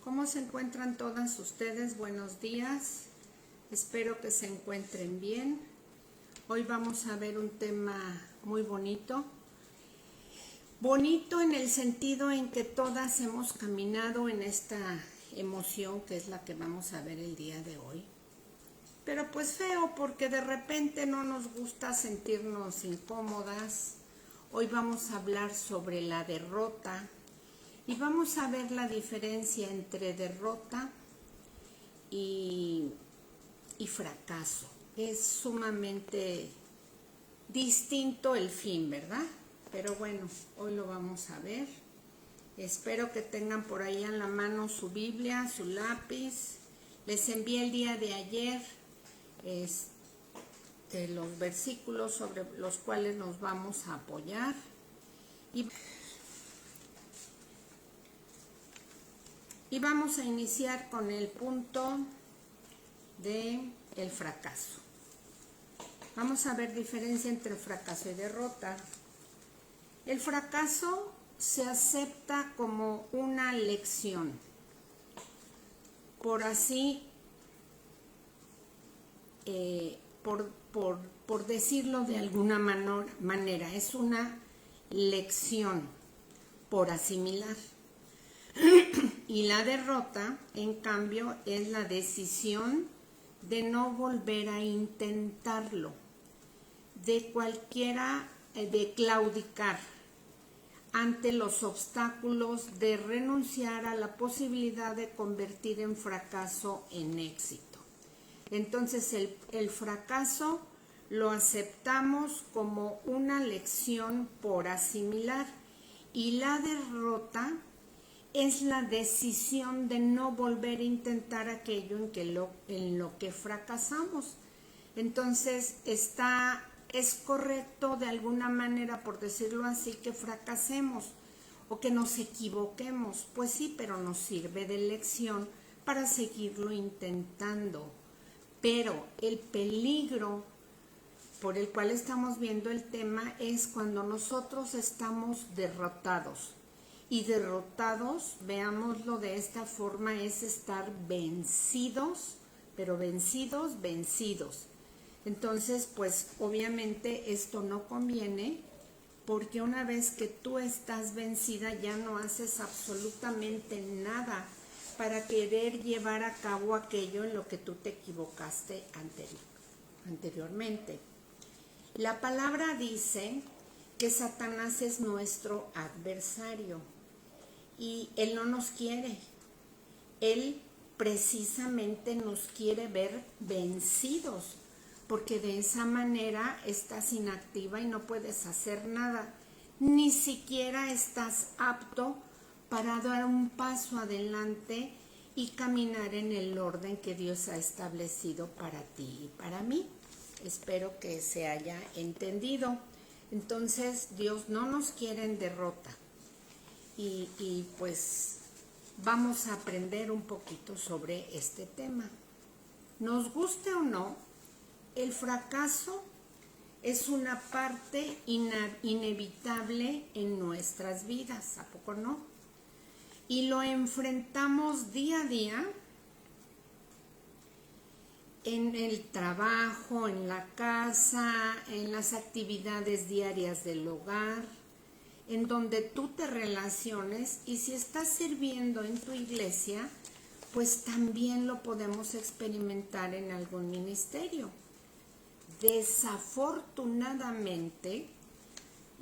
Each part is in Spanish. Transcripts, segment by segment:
¿Cómo se encuentran todas ustedes? Buenos días. Espero que se encuentren bien. Hoy vamos a ver un tema muy bonito. Bonito en el sentido en que todas hemos caminado en esta emoción que es la que vamos a ver el día de hoy. Pero pues feo porque de repente no nos gusta sentirnos incómodas. Hoy vamos a hablar sobre la derrota y vamos a ver la diferencia entre derrota y fracaso. Es sumamente distinto el fin, ¿verdad? Pero bueno, hoy lo vamos a ver. Espero que tengan por ahí en la mano su Biblia, su lápiz. Les envié el día de ayer los versículos sobre los cuales nos vamos a apoyar. Y vamos a iniciar con el punto de el fracaso. Vamos a ver diferencia entre fracaso y derrota. El fracaso se acepta como una lección, por así, por decirlo de alguna manera, es una lección por asimilar. Y la derrota, en cambio, es la decisión de no volver a intentarlo, de claudicar ante los obstáculos, de renunciar a la posibilidad de convertir en fracaso en éxito. Entonces el fracaso lo aceptamos como una lección por asimilar y la derrota es la decisión de no volver a intentar aquello en lo que fracasamos. Entonces es correcto de alguna manera, por decirlo así, que fracasemos o que nos equivoquemos. Pues sí, pero nos sirve de lección para seguirlo intentando. Pero el peligro por el cual estamos viendo el tema es cuando nosotros estamos derrotados. Y derrotados, veámoslo de esta forma, es estar vencidos, pero vencidos. Entonces, pues obviamente esto no conviene, porque una vez que tú estás vencida ya no haces absolutamente nada para querer llevar a cabo aquello en lo que tú te equivocaste anteriormente. La palabra dice que Satanás es nuestro adversario. Y él no nos quiere, él precisamente nos quiere ver vencidos, porque de esa manera estás inactiva y no puedes hacer nada, ni siquiera estás apto para dar un paso adelante y caminar en el orden que Dios ha establecido para ti y para mí. Espero que se haya entendido. Entonces Dios no nos quiere en derrota. Y pues vamos a aprender un poquito sobre este tema. Nos guste o no, el fracaso es una parte inevitable en nuestras vidas, ¿a poco no? Y lo enfrentamos día a día en el trabajo, en la casa, en las actividades diarias del hogar, en donde tú te relaciones, y si estás sirviendo en tu iglesia, pues también lo podemos experimentar en algún ministerio. Desafortunadamente,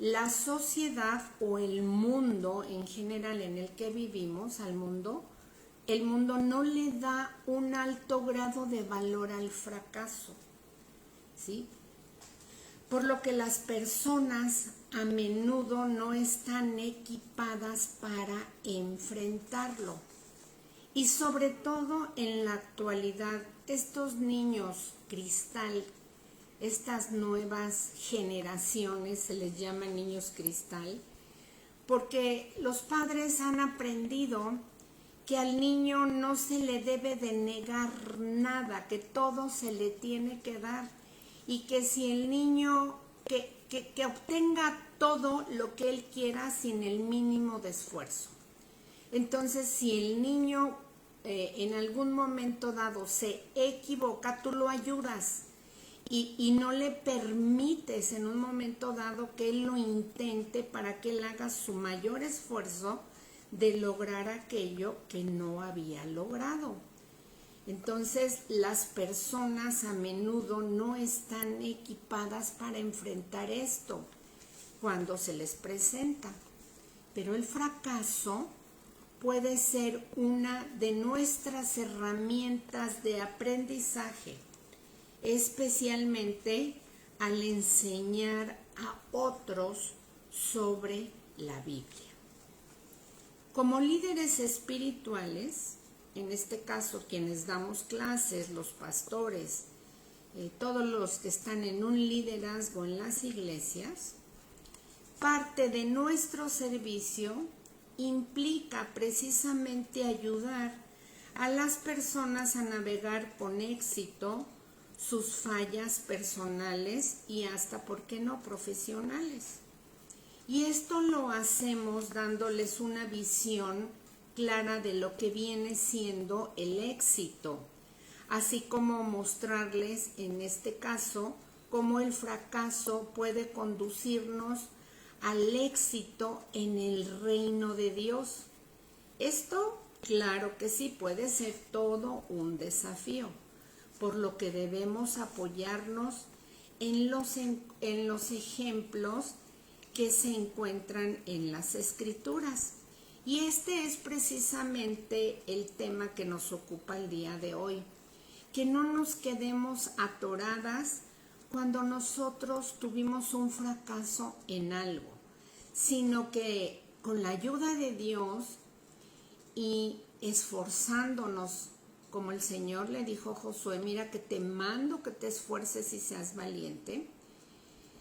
la sociedad o el mundo en general en el que vivimos, el mundo no le da un alto grado de valor al fracaso, ¿sí? Por lo que las personas a menudo no están equipadas para enfrentarlo. Y sobre todo en la actualidad, estos niños cristal, estas nuevas generaciones, se les llama niños cristal, porque los padres han aprendido que al niño no se le debe de negar nada, que todo se le tiene que dar. Y que si el niño, que obtenga todo lo que él quiera sin el mínimo de esfuerzo. Entonces, si el niño en algún momento dado se equivoca, tú lo ayudas y no le permites en un momento dado que él lo intente para que él haga su mayor esfuerzo de lograr aquello que no había logrado. Entonces, las personas a menudo no están equipadas para enfrentar esto cuando se les presenta. Pero el fracaso puede ser una de nuestras herramientas de aprendizaje, especialmente al enseñar a otros sobre la Biblia. Como líderes espirituales, en este caso quienes damos clases, los pastores, todos los que están en un liderazgo en las iglesias, parte de nuestro servicio implica precisamente ayudar a las personas a navegar con éxito sus fallas personales y hasta, ¿por qué no?, profesionales. Y esto lo hacemos dándoles una visión clara de lo que viene siendo el éxito, así como mostrarles, en este caso, cómo el fracaso puede conducirnos al éxito en el reino de Dios. Esto, claro que sí, puede ser todo un desafío, por lo que debemos apoyarnos en los ejemplos que se encuentran en las Escrituras. Y este es precisamente el tema que nos ocupa el día de hoy, que no nos quedemos atoradas cuando nosotros tuvimos un fracaso en algo, sino que con la ayuda de Dios y esforzándonos, como el Señor le dijo a Josué, mira que te mando que te esfuerces y seas valiente.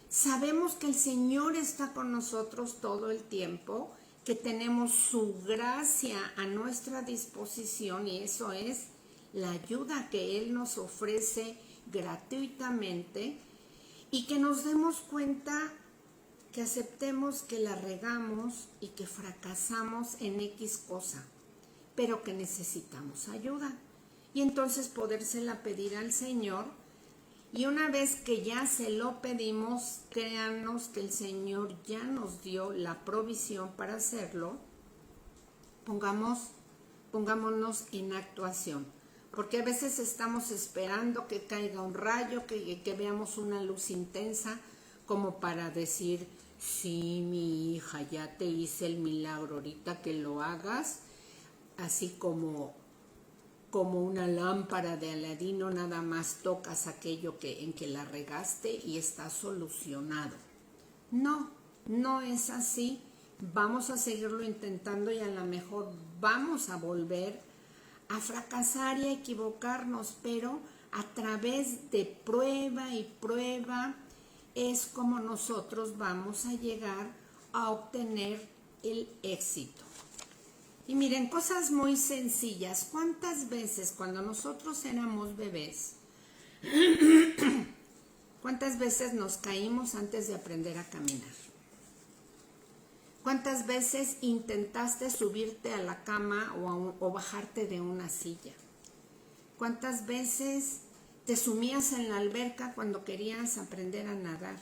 Sabemos que el Señor está con nosotros todo el tiempo, que tenemos su gracia a nuestra disposición y eso es la ayuda que Él nos ofrece gratuitamente y que nos demos cuenta, que aceptemos que la regamos y que fracasamos en X cosa, pero que necesitamos ayuda. Y entonces podérsela pedir al Señor. Y una vez que ya se lo pedimos, créanos que el Señor ya nos dio la provisión para hacerlo. Pongámonos en actuación. Porque a veces estamos esperando que caiga un rayo, que veamos una luz intensa, como para decir, sí, mi hija, ya te hice el milagro, ahorita que lo hagas, así como una lámpara de Aladino, nada más tocas aquello en que la regaste y está solucionado. No, no es así. Vamos a seguirlo intentando y a lo mejor vamos a volver a fracasar y a equivocarnos, pero a través de prueba y prueba es como nosotros vamos a llegar a obtener el éxito. Y miren, cosas muy sencillas. ¿Cuántas veces cuando nosotros éramos bebés, cuántas veces nos caímos antes de aprender a caminar? ¿Cuántas veces intentaste subirte a la cama o bajarte de una silla? ¿Cuántas veces te sumías en la alberca cuando querías aprender a nadar?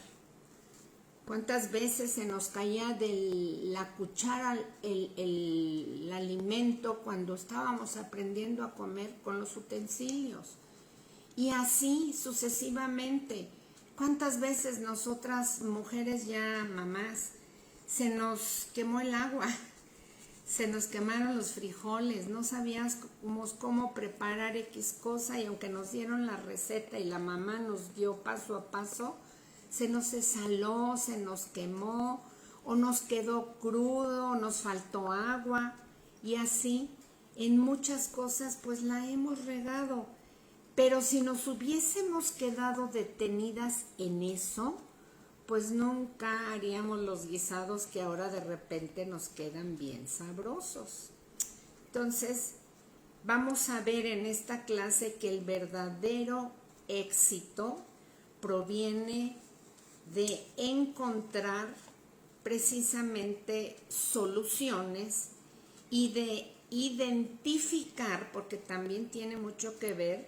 ¿Cuántas veces se nos caía de la cuchara el alimento cuando estábamos aprendiendo a comer con los utensilios? Y así sucesivamente. ¿Cuántas veces nosotras mujeres ya mamás se nos quemó el agua? Se nos quemaron los frijoles, no sabíamos cómo preparar X cosa y aunque nos dieron la receta y la mamá nos dio paso a paso, se nos desaló, se nos quemó, o nos quedó crudo, o nos faltó agua, y así en muchas cosas pues la hemos regado. Pero si nos hubiésemos quedado detenidas en eso, pues nunca haríamos los guisados que ahora de repente nos quedan bien sabrosos. Entonces, vamos a ver en esta clase que el verdadero éxito proviene de encontrar precisamente soluciones y de identificar, porque también tiene mucho que ver,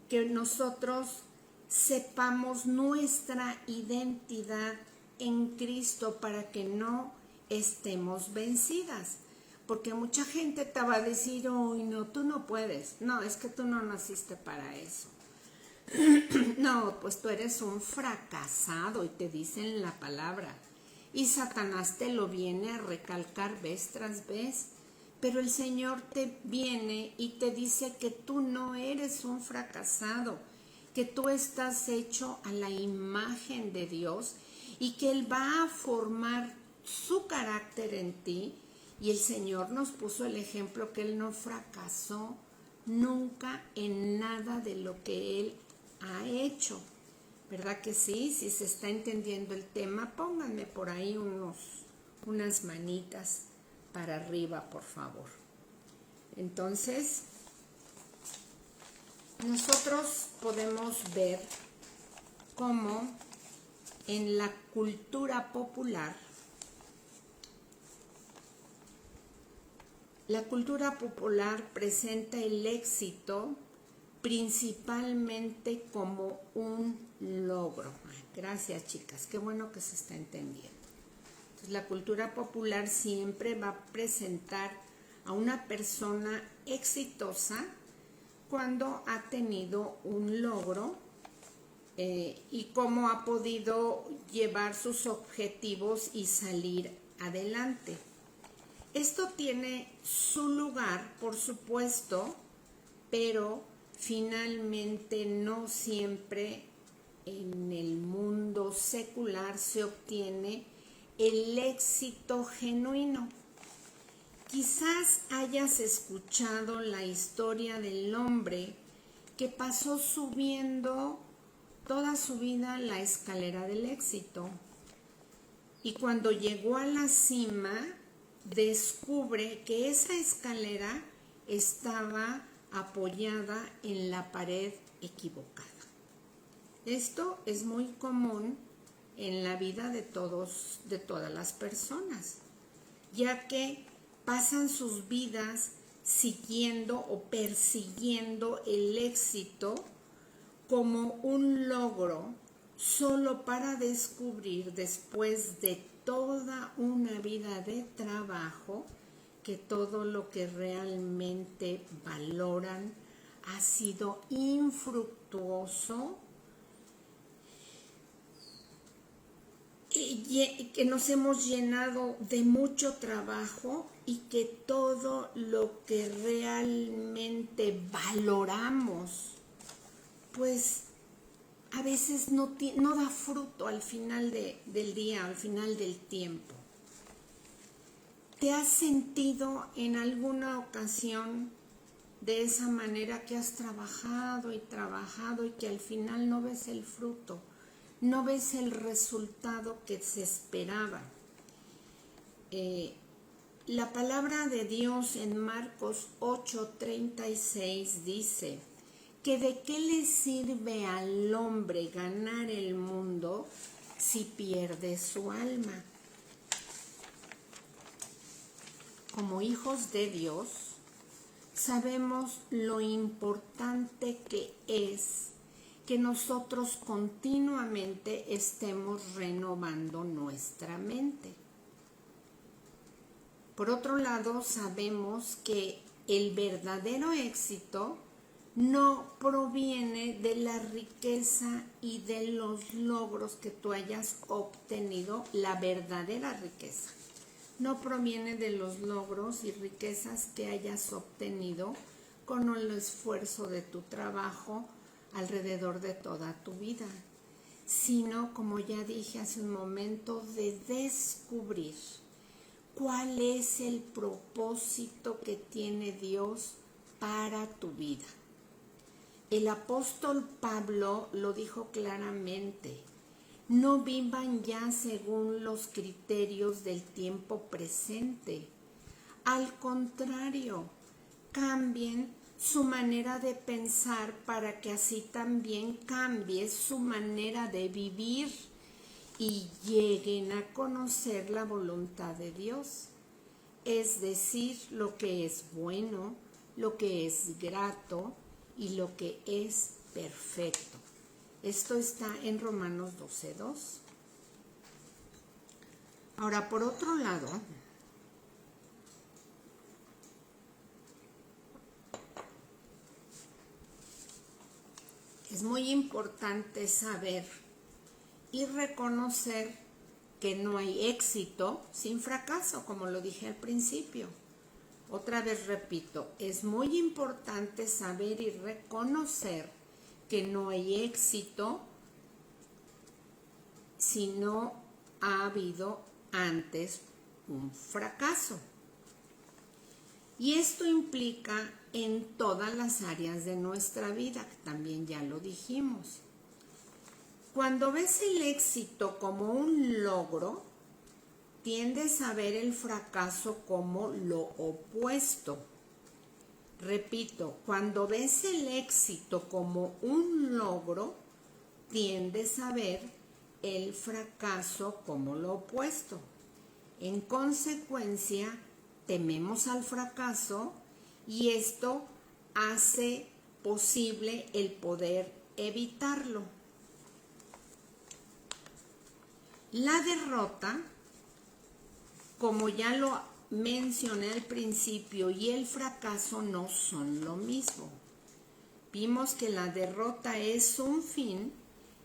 que nosotros sepamos nuestra identidad en Cristo para que no estemos vencidas. Porque mucha gente te va a decir, uy, no, tú no puedes. No, es que tú no naciste para eso. No, pues tú eres un fracasado y te dicen la palabra. Y Satanás te lo viene a recalcar vez tras vez. Pero el Señor te viene y te dice que tú no eres un fracasado, que tú estás hecho a la imagen de Dios y que Él va a formar su carácter en ti. Y el Señor nos puso el ejemplo que Él no fracasó nunca en nada de lo que Él ha hecho. ¿Verdad que sí? Si se está entendiendo el tema, pónganme por ahí unas manitas para arriba, por favor. Entonces, nosotros podemos ver cómo en la cultura popular, presenta el éxito principalmente como un logro. Gracias, chicas, qué bueno que se está entendiendo. Entonces, la cultura popular siempre va a presentar a una persona exitosa cuando ha tenido un logro y cómo ha podido llevar sus objetivos y salir adelante. Esto tiene su lugar, por supuesto, pero finalmente no siempre en el mundo secular se obtiene el éxito genuino. Quizás hayas escuchado la historia del hombre que pasó subiendo toda su vida la escalera del éxito y cuando llegó a la cima descubre que esa escalera estaba apoyada en la pared equivocada. Esto es muy común en la vida de todas las personas, ya que pasan sus vidas siguiendo o persiguiendo el éxito como un logro solo para descubrir después de toda una vida de trabajo que todo lo que realmente valoran ha sido infructuoso, que nos hemos llenado de mucho trabajo y que todo lo que realmente valoramos, pues a veces no da fruto al final del día, al final del tiempo. ¿Te has sentido en alguna ocasión de esa manera que has trabajado y que al final no ves el fruto, no ves el resultado que se esperaba? La palabra de Dios en Marcos 8:36 dice que de qué le sirve al hombre ganar el mundo si pierde su alma. Como hijos de Dios, sabemos lo importante que es que nosotros continuamente estemos renovando nuestra mente. Por otro lado, sabemos que el verdadero éxito no proviene de la riqueza y de los logros que tú hayas obtenido. La verdadera riqueza no proviene de los logros y riquezas que hayas obtenido con el esfuerzo de tu trabajo alrededor de toda tu vida, sino, como ya dije hace un momento, de descubrir cuál es el propósito que tiene Dios para tu vida. El apóstol Pablo lo dijo claramente: no vivan ya según los criterios del tiempo presente. Al contrario, cambien su manera de pensar para que así también cambie su manera de vivir y lleguen a conocer la voluntad de Dios. es decir, lo que es bueno, lo que es grato y lo que es perfecto. Esto está en Romanos 12:2. Ahora, por otro lado, es muy importante saber y reconocer que no hay éxito sin fracaso, como lo dije al principio. Otra vez repito, es muy importante saber y reconocer que no hay éxito si no ha habido antes un fracaso. Y esto implica en todas las áreas de nuestra vida, que también ya lo dijimos. Cuando ves el éxito como un logro, tiendes a ver el fracaso como lo opuesto. Repito, cuando ves el éxito como un logro, tiendes a ver el fracaso como lo opuesto. En consecuencia, tememos al fracaso y esto hace posible el poder evitarlo. La derrota, como ya lo mencioné al principio, y el fracaso no son lo mismo. Vimos que la derrota es un fin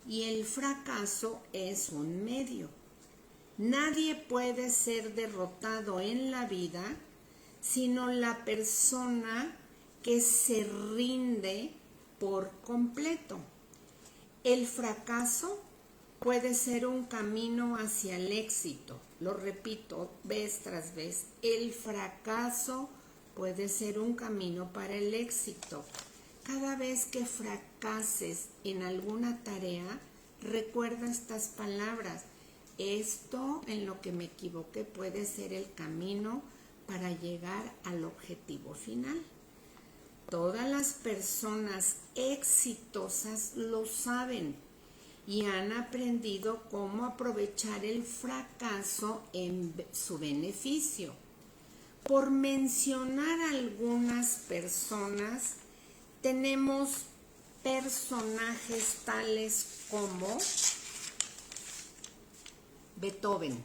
y el fracaso es un medio. Nadie puede ser derrotado en la vida sino la persona que se rinde por completo. El fracaso puede ser un camino hacia el éxito. Lo repito vez tras vez. El fracaso puede ser un camino para el éxito. Cada vez que fracases en alguna tarea, recuerda estas palabras. Esto en lo que me equivoqué puede ser el camino para llegar al objetivo final. Todas las personas exitosas lo saben y han aprendido cómo aprovechar el fracaso en su beneficio. Por mencionar algunas personas, tenemos personajes tales como Beethoven,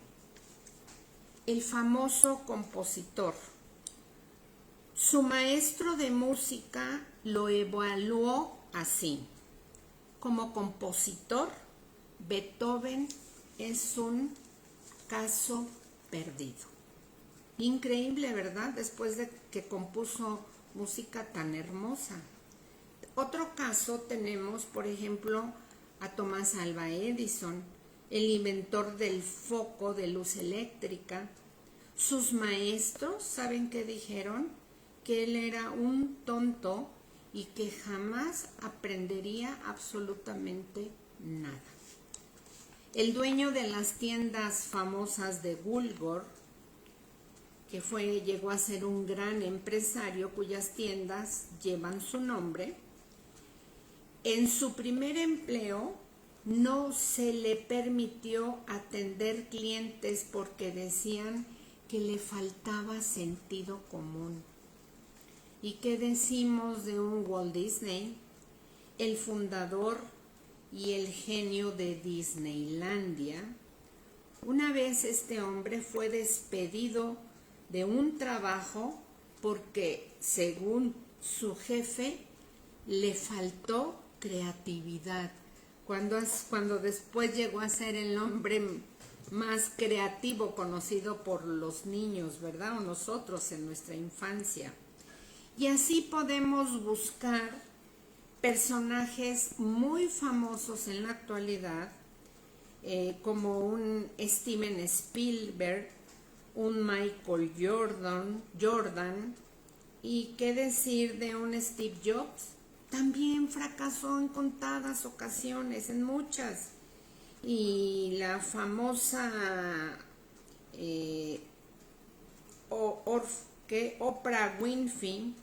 el famoso compositor. Su maestro de música lo evaluó así: como compositor, Beethoven es un caso perdido. Increíble, ¿verdad? Después de que compuso música tan hermosa. Otro caso tenemos, por ejemplo, a Thomas Alva Edison, el inventor del foco de luz eléctrica. Sus maestros, ¿saben qué dijeron? Que él era un tonto y que jamás aprendería absolutamente nada. El dueño de las tiendas famosas de Woolworth, que llegó a ser un gran empresario cuyas tiendas llevan su nombre, en su primer empleo no se le permitió atender clientes porque decían que le faltaba sentido común. ¿Y qué decimos de un Walt Disney, el fundador y el genio de Disneylandia? Una vez este hombre fue despedido de un trabajo porque, según su jefe, le faltó creatividad. Cuando después llegó a ser el hombre más creativo conocido por los niños, ¿verdad? O nosotros en nuestra infancia. Y así podemos buscar personajes muy famosos en la actualidad, como un Steven Spielberg, un Michael Jordan, y qué decir de un Steve Jobs. También fracasó en contadas ocasiones, en muchas. Y la famosa Oprah Winfrey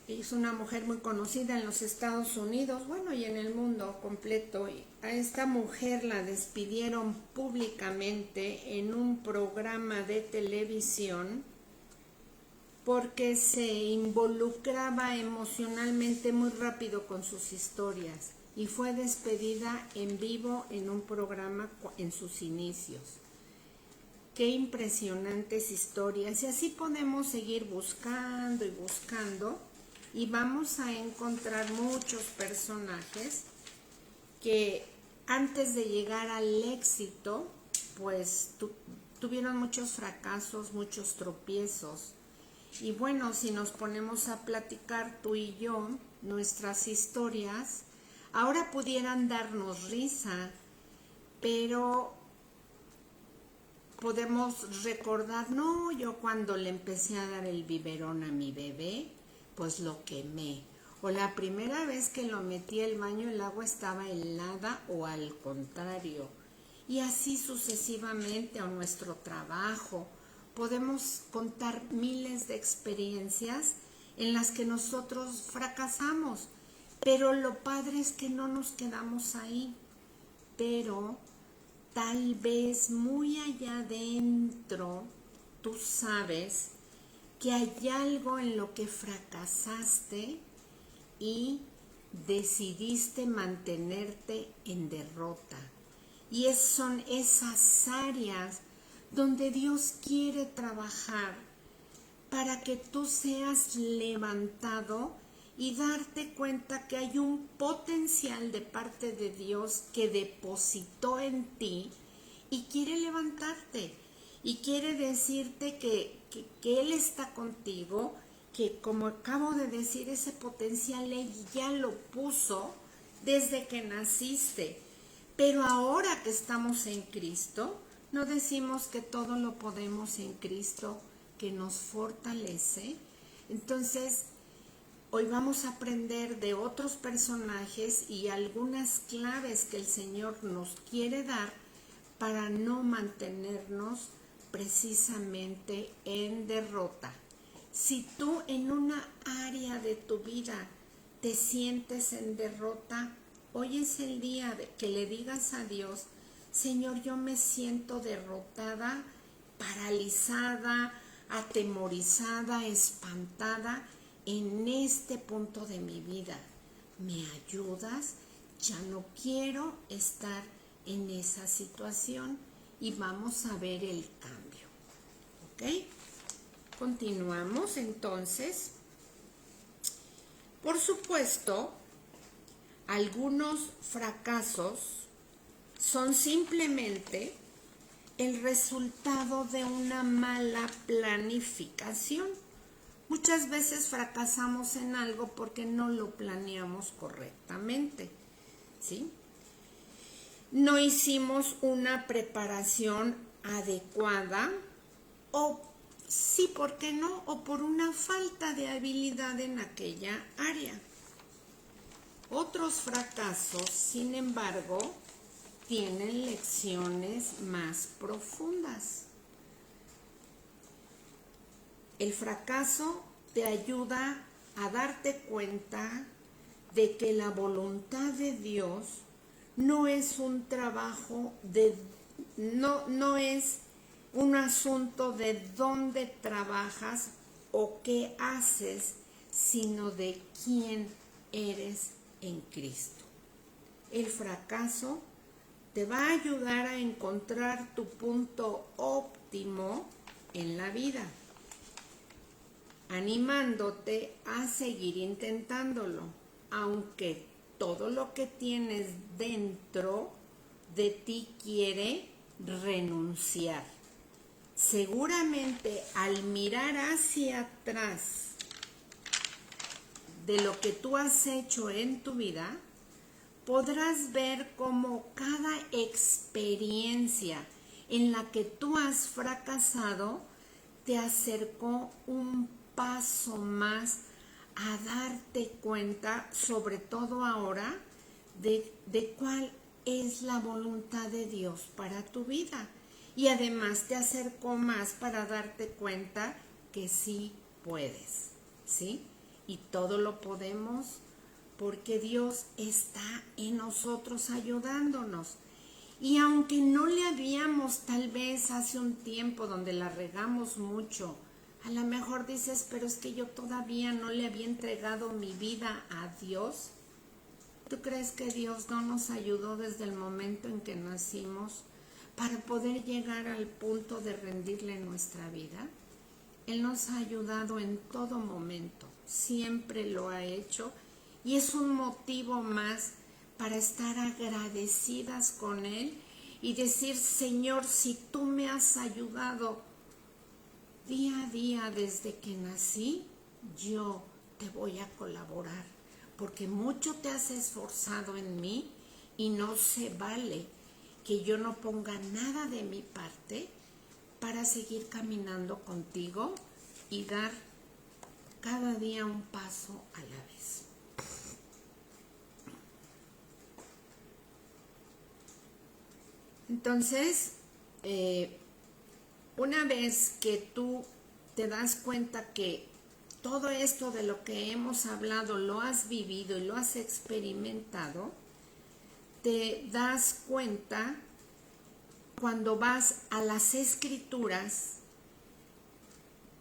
es una mujer muy conocida en los Estados Unidos, bueno, y en el mundo completo. Y a esta mujer la despidieron públicamente en un programa de televisión porque se involucraba emocionalmente muy rápido con sus historias y fue despedida en vivo en un programa en sus inicios. Qué impresionantes historias, y así podemos seguir buscando y buscando y vamos a encontrar muchos personajes que antes de llegar al éxito pues tuvieron muchos fracasos, muchos tropiezos. Y bueno, si nos ponemos a platicar tú y yo nuestras historias, ahora pudieran darnos risa, pero podemos recordar, no, yo cuando le empecé a dar el biberón a mi bebé, pues lo quemé. O la primera vez que lo metí al baño, el agua estaba helada, o al contrario. Y así sucesivamente, o nuestro trabajo. Podemos contar miles de experiencias en las que nosotros fracasamos, pero lo padre es que no nos quedamos ahí, pero tal vez muy allá adentro tú sabes que hay algo en lo que fracasaste y decidiste mantenerte en derrota. Y son esas áreas donde Dios quiere trabajar para que tú seas levantado y darte cuenta que hay un potencial de parte de Dios que depositó en ti y quiere levantarte y quiere decirte que Él está contigo, que como acabo de decir, ese potencial Él ya lo puso desde que naciste. Pero ahora que estamos en Cristo, no decimos que todo lo podemos en Cristo, que nos fortalece. Entonces, hoy vamos a aprender de otros personajes y algunas claves que el Señor nos quiere dar para no mantenernos precisamente en derrota. Si tú en una área de tu vida te sientes en derrota, hoy es el día de que le digas a Dios, Señor, yo me siento derrotada, paralizada, atemorizada, espantada en este punto de mi vida. ¿Me ayudas? Ya no quiero estar en esa situación y vamos a ver el cambio. ¿Ok? Continuamos entonces. Por supuesto, algunos fracasos son simplemente el resultado de una mala planificación. Muchas veces fracasamos en algo porque no lo planeamos correctamente, ¿sí? No hicimos una preparación adecuada, o sí, ¿por qué no? O por una falta de habilidad en aquella área. Otros fracasos, sin embargo, tienen lecciones más profundas. El fracaso te ayuda a darte cuenta de que la voluntad de Dios no es un trabajo no es un asunto de dónde trabajas o qué haces, sino de quién eres en Cristo. El fracaso te va a ayudar a encontrar tu punto óptimo en la vida, animándote a seguir intentándolo, aunque todo lo que tienes dentro de ti quiere renunciar. Seguramente al mirar hacia atrás de lo que tú has hecho en tu vida, podrás ver cómo cada experiencia en la que tú has fracasado te acercó un paso más a darte cuenta, sobre todo ahora, de cuál es la voluntad de Dios para tu vida. Y además te acercó más para darte cuenta que sí puedes, ¿sí? y todo lo podemos porque Dios está en nosotros ayudándonos. Y aunque no le habíamos tal vez hace un tiempo donde la regamos mucho, a lo mejor dices, pero es que yo todavía no le había entregado mi vida a Dios. ¿Tú crees que Dios no nos ayudó desde el momento en que nacimos para poder llegar al punto de rendirle nuestra vida? Él nos ha ayudado en todo momento, siempre lo ha hecho y es un motivo más para estar agradecidas con Él y decir, Señor, si tú me has ayudado día a día desde que nací, yo te voy a colaborar, porque mucho te has esforzado en mí y no se vale que yo no ponga nada de mi parte para seguir caminando contigo y dar cada día un paso a la vez. Entonces, una vez que tú te das cuenta que todo esto de lo que hemos hablado lo has vivido y lo has experimentado, te das cuenta cuando vas a las Escrituras,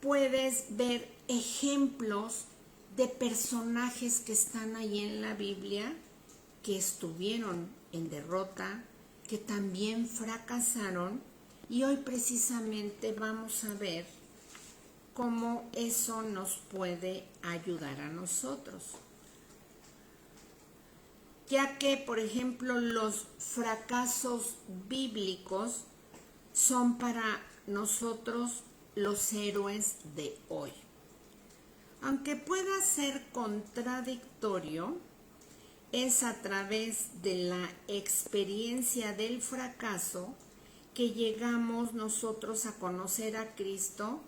puedes ver ejemplos de personajes que están ahí en la Biblia, que estuvieron en derrota, que también fracasaron, y hoy precisamente vamos a ver cómo eso nos puede ayudar a nosotros. Ya que, por ejemplo, los fracasos bíblicos son para nosotros los héroes de hoy. Aunque pueda ser contradictorio, es a través de la experiencia del fracaso que llegamos nosotros a conocer a Cristo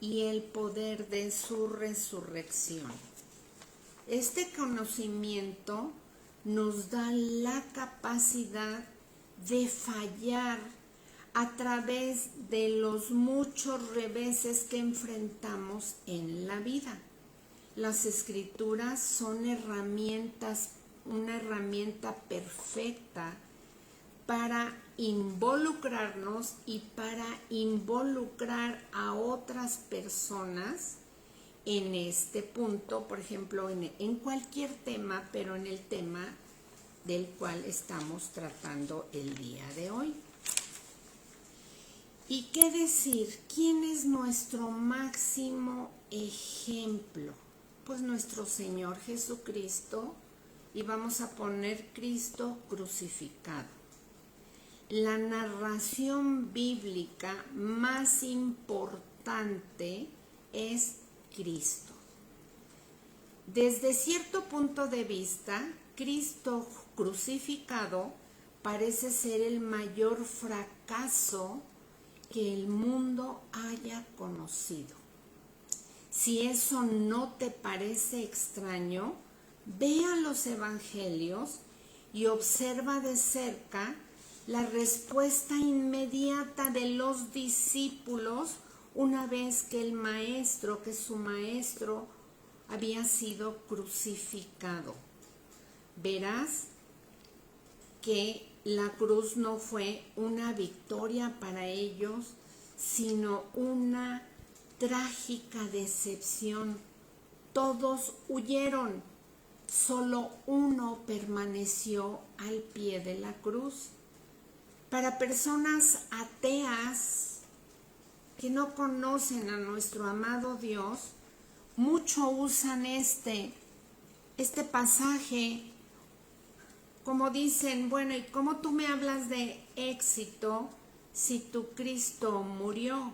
y el poder de su resurrección. Este conocimiento nos da la capacidad de fallar a través de los muchos reveses que enfrentamos en la vida. Las Escrituras son una herramienta perfecta para involucrarnos y para involucrar a otras personas en este punto, por ejemplo, en cualquier tema, pero en el tema del cual estamos tratando el día de hoy. ¿Y qué decir? ¿Quién es nuestro máximo ejemplo? Pues nuestro Señor Jesucristo, y vamos a poner Cristo crucificado. La narración bíblica más importante es Cristo. Desde cierto punto de vista, Cristo crucificado parece ser el mayor fracaso que el mundo haya conocido. Si eso no te parece extraño, ve a los evangelios y observa de cerca la respuesta inmediata de los discípulos una vez que su maestro había sido crucificado. Verás que la cruz no fue una victoria para ellos, sino una trágica decepción. Todos huyeron, solo uno permaneció al pie de la cruz. Para personas ateas que no conocen a nuestro amado Dios, mucho usan este pasaje, como dicen, bueno, ¿y cómo tú me hablas de éxito si tu Cristo murió?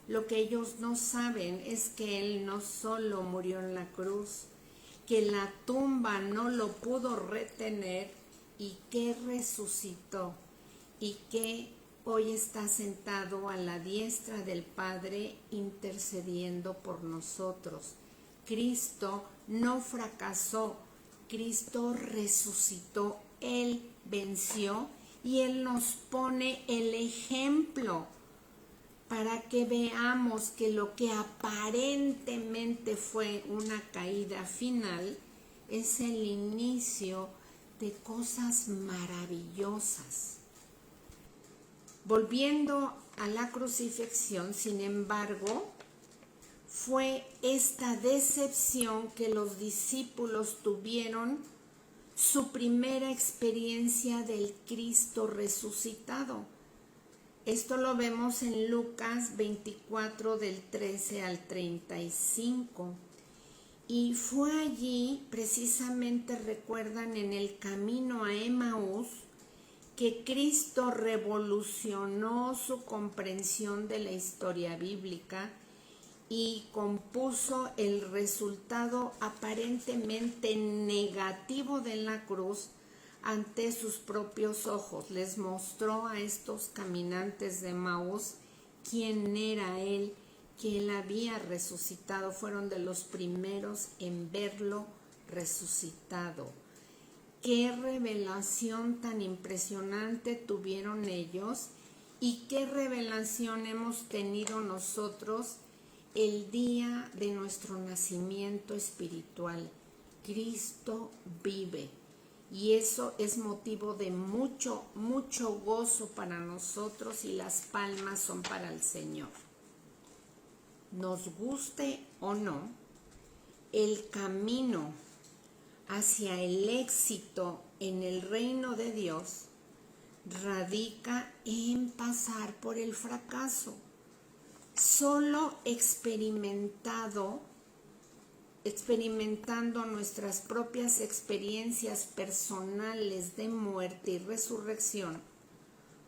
Lo que ellos no saben es que Él no solo murió en la cruz, que la tumba no lo pudo retener y que resucitó y que hoy está sentado a la diestra del Padre intercediendo por nosotros. Cristo no fracasó, Cristo resucitó, Él venció y Él nos pone el ejemplo para que veamos que lo que aparentemente fue una caída final es el inicio de cosas maravillosas. Volviendo a la crucifixión, sin embargo, fue esta decepción que los discípulos tuvieron su primera experiencia del Cristo resucitado. Esto lo vemos en Lucas 24 del 13 al 35. Y fue allí, precisamente recuerdan, en el camino a Emaús, que Cristo revolucionó su comprensión de la historia bíblica y compuso el resultado aparentemente negativo de la cruz ante sus propios ojos. Les mostró a estos caminantes de Emaús quién era Él, que Él había resucitado. Fueron de los primeros en verlo resucitado. Qué revelación tan impresionante tuvieron ellos y qué revelación hemos tenido nosotros el día de nuestro nacimiento espiritual. Cristo vive y eso es motivo de mucho, mucho gozo para nosotros y las palmas son para el Señor. Nos guste o no, el camino hacia el éxito en el reino de Dios radica en pasar por el fracaso. Solo experimentando nuestras propias experiencias personales de muerte y resurrección,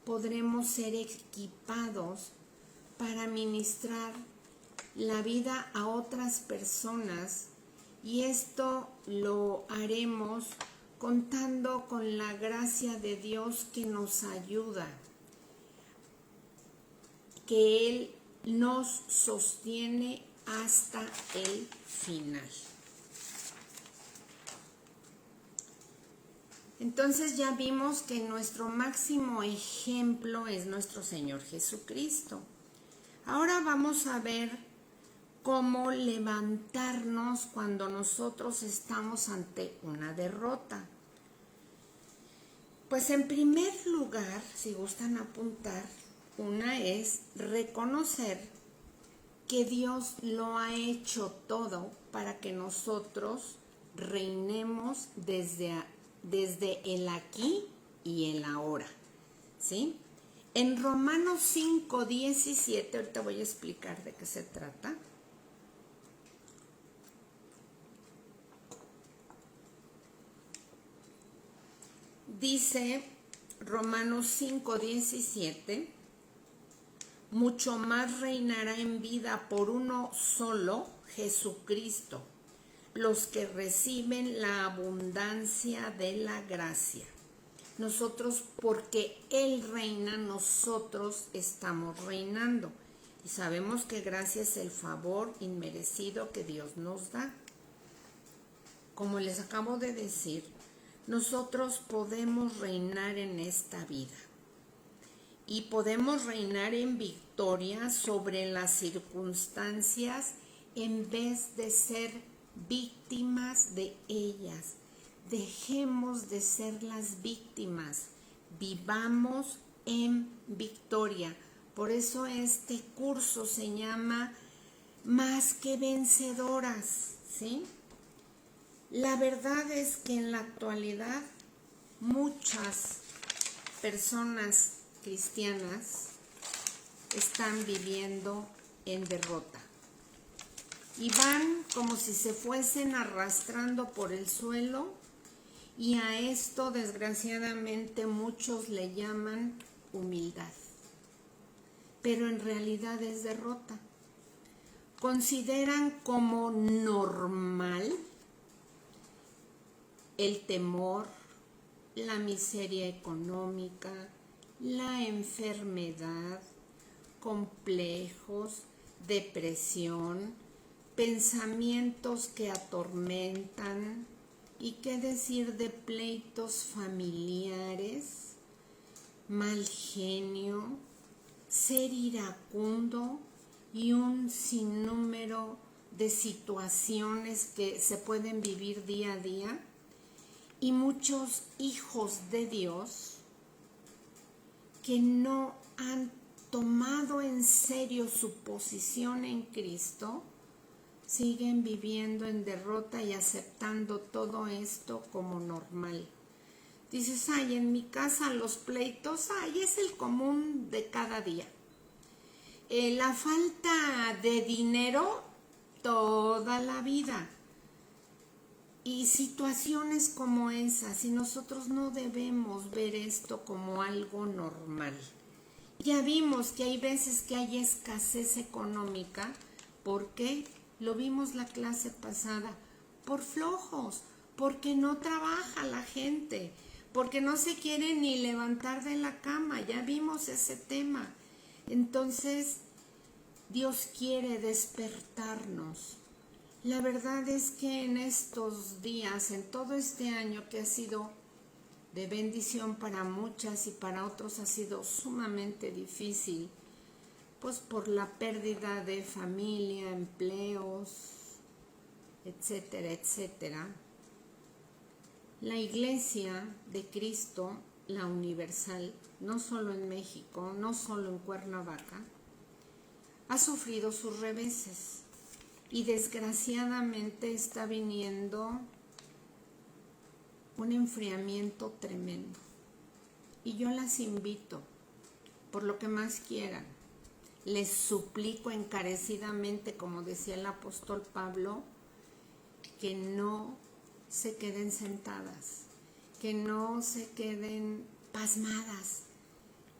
podremos ser equipados para ministrar la vida a otras personas, y esto lo haremos contando con la gracia de Dios que nos ayuda, que Él nos sostiene hasta el final. Entonces ya vimos que nuestro máximo ejemplo es nuestro Señor Jesucristo. Ahora vamos a ver cómo levantarnos cuando nosotros estamos ante una derrota. Pues en primer lugar, si gustan apuntar, una es reconocer que Dios lo ha hecho todo para que nosotros reinemos desde el aquí y el ahora, ¿sí? En Romanos 5:17, ahorita voy a explicar de qué se trata. Dice Romanos 5:17, mucho más reinará en vida por uno solo, Jesucristo, los que reciben la abundancia de la gracia. Nosotros, porque Él reina, nosotros estamos reinando. Y sabemos que gracia es el favor inmerecido que Dios nos da. Como les acabo de decir, nosotros podemos reinar en esta vida. Y podemos reinar en victoria sobre las circunstancias en vez de ser víctimas de ellas. Dejemos de ser las víctimas, vivamos en victoria. Por eso este curso se llama Más que Vencedoras, ¿sí? La verdad es que en la actualidad muchas personas cristianas están viviendo en derrota y van como si se fuesen arrastrando por el suelo, y a esto desgraciadamente muchos le llaman humildad, pero en realidad es derrota. Consideran como normal el temor, la miseria económica, la enfermedad, complejos, depresión, pensamientos que atormentan, y qué decir de pleitos familiares, mal genio, ser iracundo y un sinnúmero de situaciones que se pueden vivir día a día, y muchos hijos de Dios que no han tomado en serio su posición en Cristo, siguen viviendo en derrota y aceptando todo esto como normal. Dices, ay, en mi casa los pleitos, ay, es el común de cada día. La falta de dinero, toda la vida. Y situaciones como esas, y nosotros no debemos ver esto como algo normal. Ya vimos que hay veces que hay escasez económica. ¿Por qué? Lo vimos la clase pasada. Por flojos, porque no trabaja la gente, porque no se quiere ni levantar de la cama. Ya vimos ese tema. Entonces, Dios quiere despertarnos. La verdad es que en estos días, en todo este año que ha sido de bendición para muchas y para otros ha sido sumamente difícil, pues por la pérdida de familia, empleos, etcétera, etcétera. La Iglesia de Cristo, la universal, no solo en México, no solo en Cuernavaca, ha sufrido sus reveses. Y desgraciadamente está viniendo un enfriamiento tremendo. Y yo las invito, por lo que más quieran, les suplico encarecidamente, como decía el apóstol Pablo, que no se queden sentadas, que no se queden pasmadas,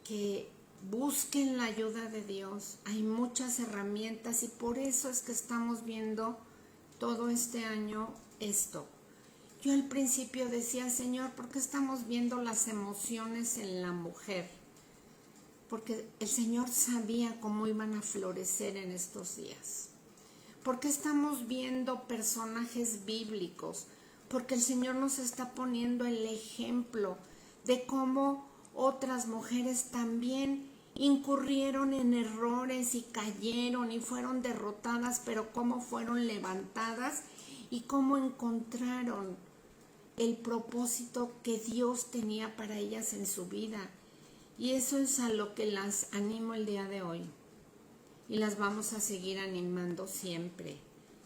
que busquen la ayuda de Dios. Hay muchas herramientas y por eso es que estamos viendo todo este año esto. Yo al principio decía, Señor, ¿por qué estamos viendo las emociones en la mujer? Porque el Señor sabía cómo iban a florecer en estos días. ¿Por qué estamos viendo personajes bíblicos? Porque el Señor nos está poniendo el ejemplo de cómo otras mujeres también incurrieron en errores y cayeron y fueron derrotadas, pero cómo fueron levantadas y cómo encontraron el propósito que Dios tenía para ellas en su vida. Y eso es a lo que las animo el día de hoy. Y las vamos a seguir animando siempre.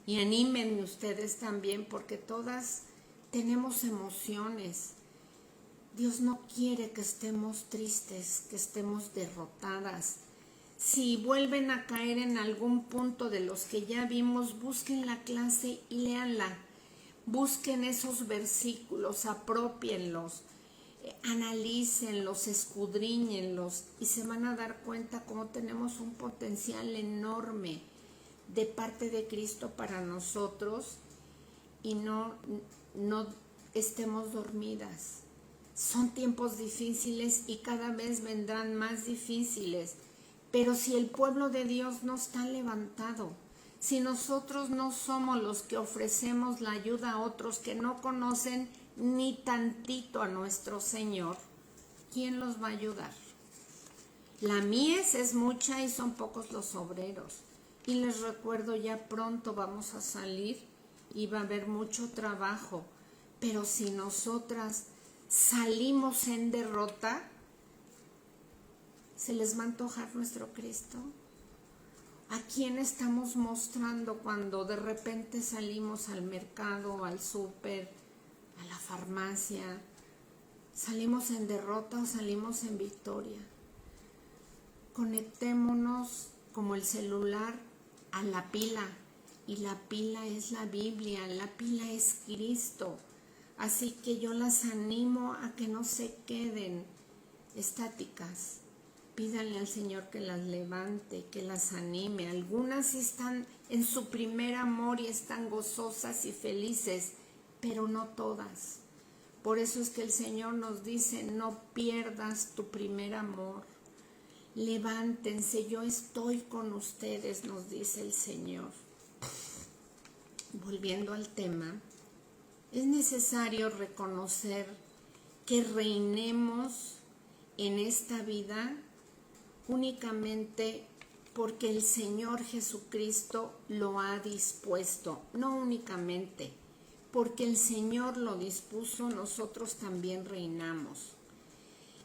Y anímenme ustedes también, porque todas tenemos emociones. Dios no quiere que estemos tristes, que estemos derrotadas. Si vuelven a caer en algún punto de los que ya vimos, busquen la clase y léanla. Busquen esos versículos, apropienlos, analícenlos, escudriñenlos y se van a dar cuenta cómo tenemos un potencial enorme de parte de Cristo para nosotros y no estemos dormidas. Son tiempos difíciles y cada vez vendrán más difíciles, pero si el pueblo de Dios no está levantado, si nosotros no somos los que ofrecemos la ayuda a otros que no conocen ni tantito a nuestro Señor, ¿quién los va a ayudar? La mies es mucha y son pocos los obreros. Y les recuerdo, ya pronto vamos a salir y va a haber mucho trabajo, pero si nosotras salimos en derrota, ¿se les va a antojar nuestro Cristo? ¿A quién estamos mostrando cuando de repente salimos al mercado, al súper, a la farmacia? ¿Salimos en derrota o salimos en victoria? Conectémonos como el celular a la pila, y la pila es la Biblia, la pila es Cristo. Así que yo las animo a que no se queden estáticas. Pídanle al Señor que las levante, que las anime. Algunas están en su primer amor y están gozosas y felices, pero no todas. Por eso es que el Señor nos dice, no pierdas tu primer amor. Levántense, yo estoy con ustedes, nos dice el Señor. Volviendo al tema, es necesario reconocer que reinemos en esta vida únicamente porque el Señor Jesucristo lo ha dispuesto, no únicamente porque el Señor lo dispuso, nosotros también reinamos.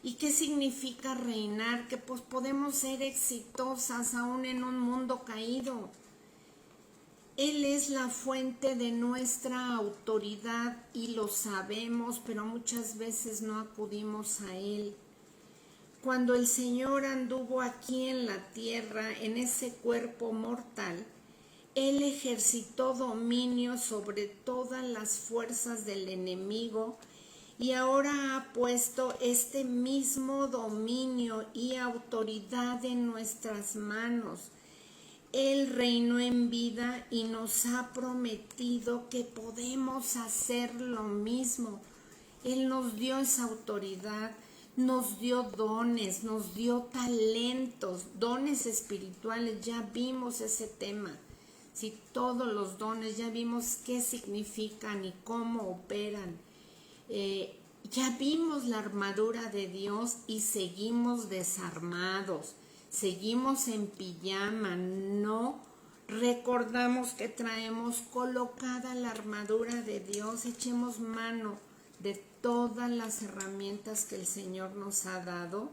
¿Y qué significa reinar? Que pues podemos ser exitosas aún en un mundo caído. Él es la fuente de nuestra autoridad y lo sabemos, pero muchas veces no acudimos a Él. Cuando el Señor anduvo aquí en la tierra, en ese cuerpo mortal, Él ejercitó dominio sobre todas las fuerzas del enemigo y ahora ha puesto este mismo dominio y autoridad en nuestras manos. Él reinó en vida y nos ha prometido que podemos hacer lo mismo. Él nos dio esa autoridad, nos dio dones, nos dio talentos, dones espirituales, ya vimos ese tema. Si todos los dones, ya vimos qué significan y cómo operan. Ya vimos la armadura de Dios y seguimos desarmados, seguimos en pijama, no recordamos que traemos colocada la armadura de Dios. Echemos mano de todas las herramientas que el Señor nos ha dado,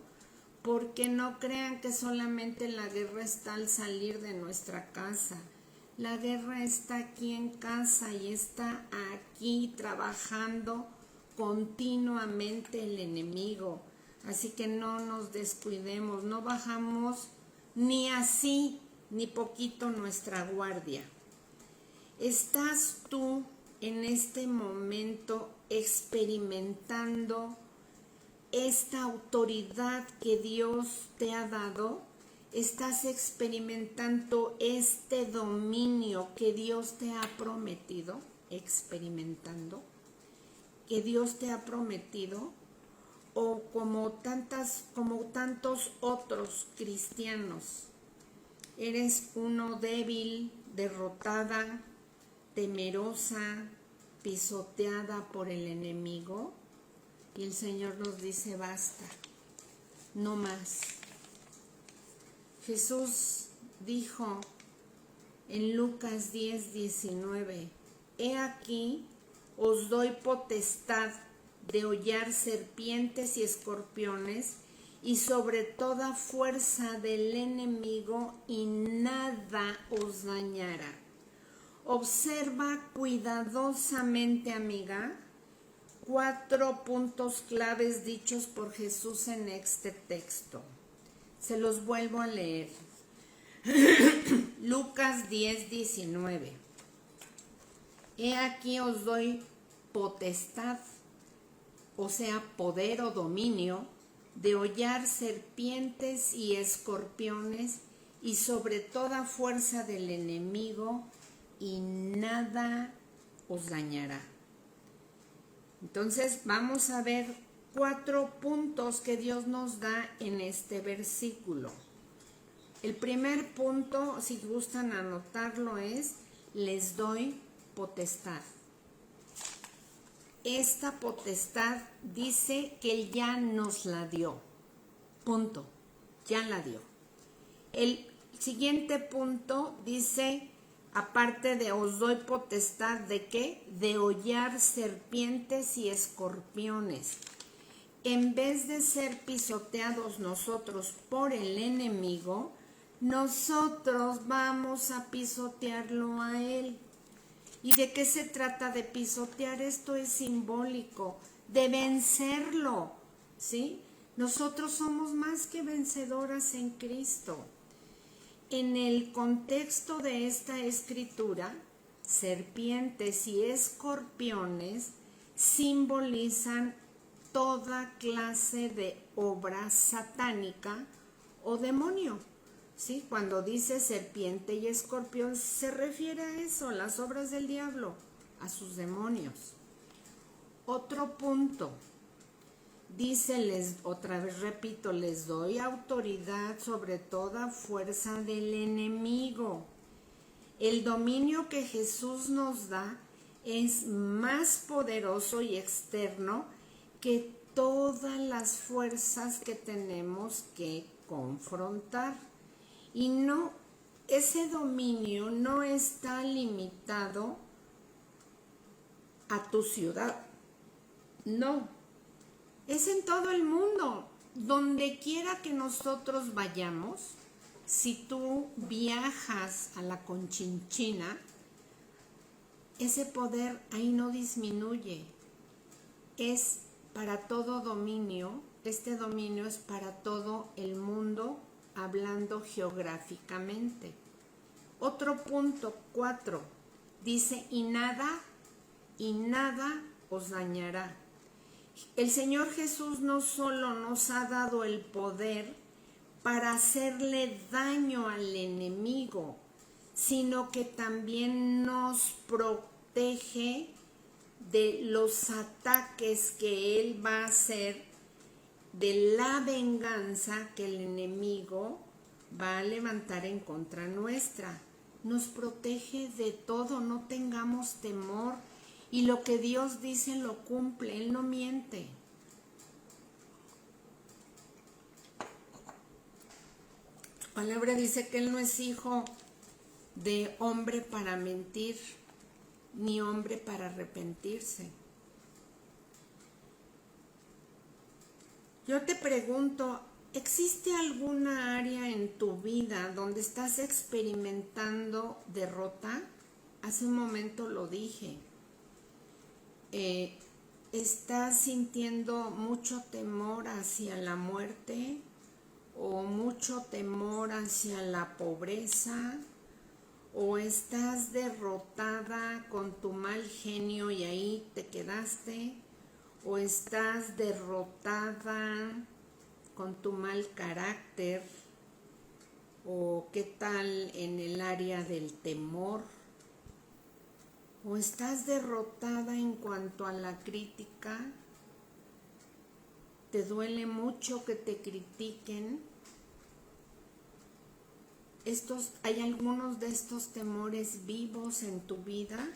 porque no crean que solamente la guerra está al salir de nuestra casa. La guerra está aquí en casa y está aquí trabajando continuamente el enemigo. Así que no nos descuidemos, no bajamos ni así, ni poquito nuestra guardia. ¿Estás tú en este momento experimentando esta autoridad que Dios te ha dado? ¿Estás experimentando este dominio que Dios te ha prometido? ¿Experimentando? ¿Que Dios te ha prometido? ¿O como tantos otros cristianos, eres uno débil, derrotada, temerosa, pisoteada por el enemigo? Y el Señor nos dice, basta, no más. Jesús dijo en Lucas 10:19, he aquí, os doy potestad de hollar serpientes y escorpiones y sobre toda fuerza del enemigo y nada os dañará. Observa cuidadosamente, amiga, 4 puntos claves dichos por Jesús en este texto. Se los vuelvo a leer. Lucas 10:19. He aquí os doy potestad, o sea, poder o dominio, de hollar serpientes y escorpiones y sobre toda fuerza del enemigo y nada os dañará. Entonces vamos a ver 4 puntos que Dios nos da en este versículo. El primer punto, si gustan anotarlo, es: les doy potestad. Esta potestad dice que Él ya nos la dio. Punto. Ya la dio. El siguiente punto dice, aparte de os doy potestad, ¿de qué? De hollar serpientes y escorpiones. En vez de ser pisoteados nosotros por el enemigo, nosotros vamos a pisotearlo a Él. ¿Y de qué se trata de pisotear? Esto es simbólico, de vencerlo, ¿sí? Nosotros somos más que vencedoras en Cristo. En el contexto de esta escritura, serpientes y escorpiones simbolizan toda clase de obra satánica o demonio. ¿Sí? Cuando dice serpiente y escorpión se refiere a eso, las obras del diablo, a sus demonios. Otro punto, dice, otra vez repito, les doy autoridad sobre toda fuerza del enemigo. El dominio que Jesús nos da es más poderoso y externo que todas las fuerzas que tenemos que confrontar. Y no, ese dominio no está limitado a tu ciudad. No, es en todo el mundo. Donde quiera que nosotros vayamos, si tú viajas a la Conchinchina, ese poder ahí no disminuye. Es para todo dominio, este dominio es para todo el mundo, hablando geográficamente. Otro punto, 4, dice, y nada os dañará. El Señor Jesús no solo nos ha dado el poder para hacerle daño al enemigo, sino que también nos protege de los ataques que Él va a hacer, de la venganza que el enemigo va a levantar en contra nuestra. Nos protege de todo, no tengamos temor. Y lo que Dios dice lo cumple, Él no miente. Su palabra dice que Él no es hijo de hombre para mentir, ni hombre para arrepentirse. Yo te pregunto, ¿existe alguna área en tu vida donde estás experimentando derrota? Hace un momento lo dije. ¿Estás sintiendo mucho temor hacia la muerte o mucho temor hacia la pobreza? ¿O estás derrotada con tu mal genio y ahí te quedaste? ¿O estás derrotada con tu mal carácter? ¿O qué tal en el área del temor? ¿O estás derrotada en cuanto a la crítica? ¿Te duele mucho que te critiquen? ¿Hay algunos de estos temores vivos en tu vida?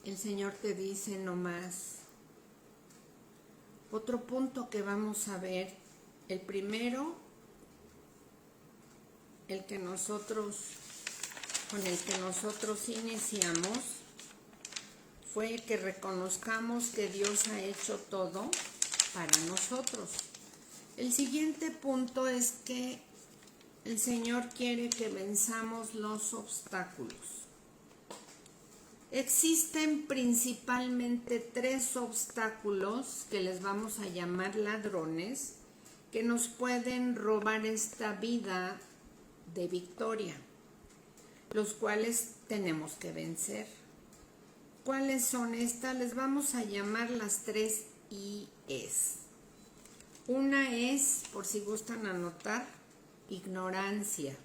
El Señor te dice no más. Otro punto que vamos a ver, el primero, con el que nosotros iniciamos, fue que reconozcamos que Dios ha hecho todo para nosotros. El siguiente punto es que el Señor quiere que venzamos los obstáculos. Existen principalmente 3 obstáculos que les vamos a llamar ladrones, que nos pueden robar esta vida de victoria, los cuales tenemos que vencer. ¿Cuáles son estas? Les vamos a llamar las 3 IES. Una es, por si gustan anotar, ignorancia.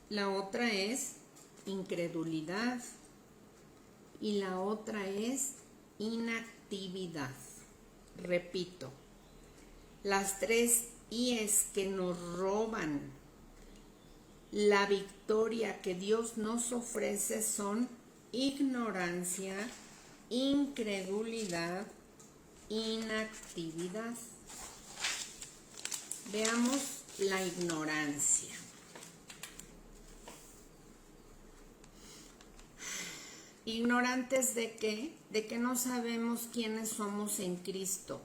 La otra es incredulidad. Y la otra es inactividad. Repito, las 3 IES que nos roban la victoria que Dios nos ofrece son ignorancia, incredulidad, inactividad. Veamos la ignorancia. ¿Ignorantes de qué? De que no sabemos quiénes somos en Cristo,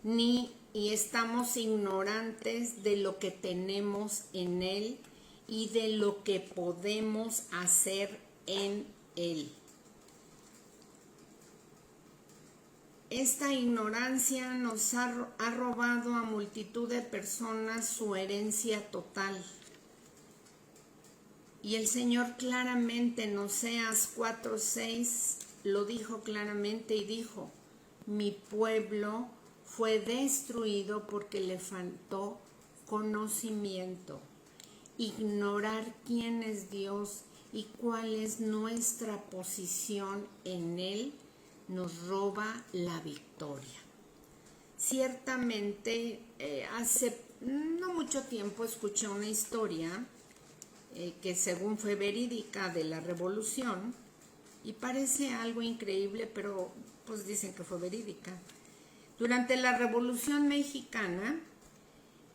y estamos ignorantes de lo que tenemos en Él y de lo que podemos hacer en Él. Esta ignorancia nos ha robado a multitud de personas su herencia total. Y el Señor claramente en Oseas 4:6 lo dijo claramente y dijo: mi pueblo fue destruido porque le faltó conocimiento. Ignorar quién es Dios y cuál es nuestra posición en Él nos roba la victoria. Ciertamente, hace no mucho tiempo escuché una historia que según fue verídica de la revolución, y parece algo increíble, pero pues dicen que fue verídica, Durante la Revolución Mexicana,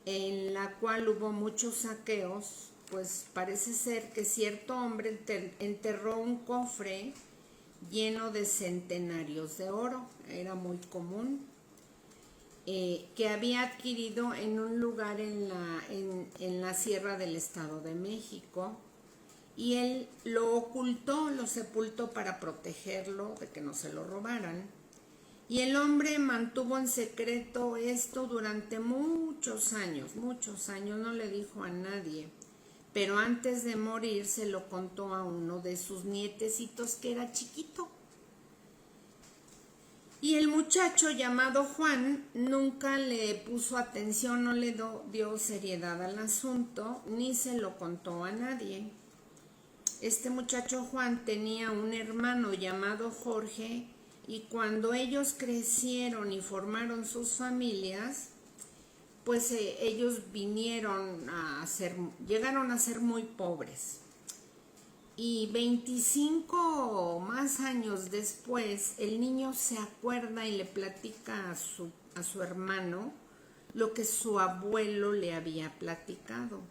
en la cual hubo muchos saqueos, pues parece ser que cierto hombre enterró un cofre lleno de centenarios de oro, era muy común, que había adquirido en un lugar en la sierra del Estado de México, y él lo ocultó, lo sepultó para protegerlo de que no se lo robaran. Y el hombre mantuvo en secreto esto durante muchos años, no le dijo a nadie. Pero antes de morir se lo contó a uno de sus nietecitos que era chiquito. Y el muchacho llamado Juan nunca le puso atención, no le dio seriedad al asunto, ni se lo contó a nadie. Este muchacho Juan tenía un hermano llamado Jorge, y cuando ellos crecieron y formaron sus familias, pues ellos llegaron a ser muy pobres. Y 25 o más años después, el niño se acuerda y le platica a su hermano lo que su abuelo le había platicado.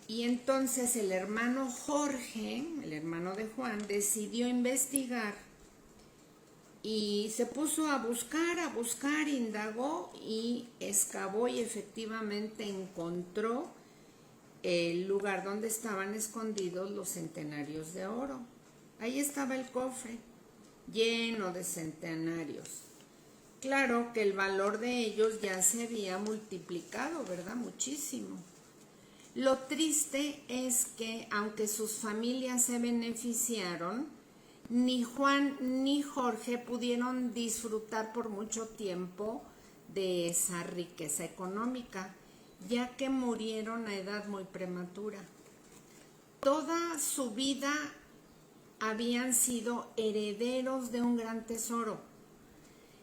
Y entonces el hermano Jorge, el hermano de Juan, decidió investigar y se puso a buscar, indagó y excavó, y efectivamente encontró el lugar donde estaban escondidos los centenarios de oro. Ahí estaba el cofre, lleno de centenarios. Claro que el valor de ellos ya se había multiplicado, ¿verdad? Muchísimo. Lo triste es que, aunque sus familias se beneficiaron, ni Juan ni Jorge pudieron disfrutar por mucho tiempo de esa riqueza económica, ya que murieron a edad muy prematura. Toda su vida habían sido herederos de un gran tesoro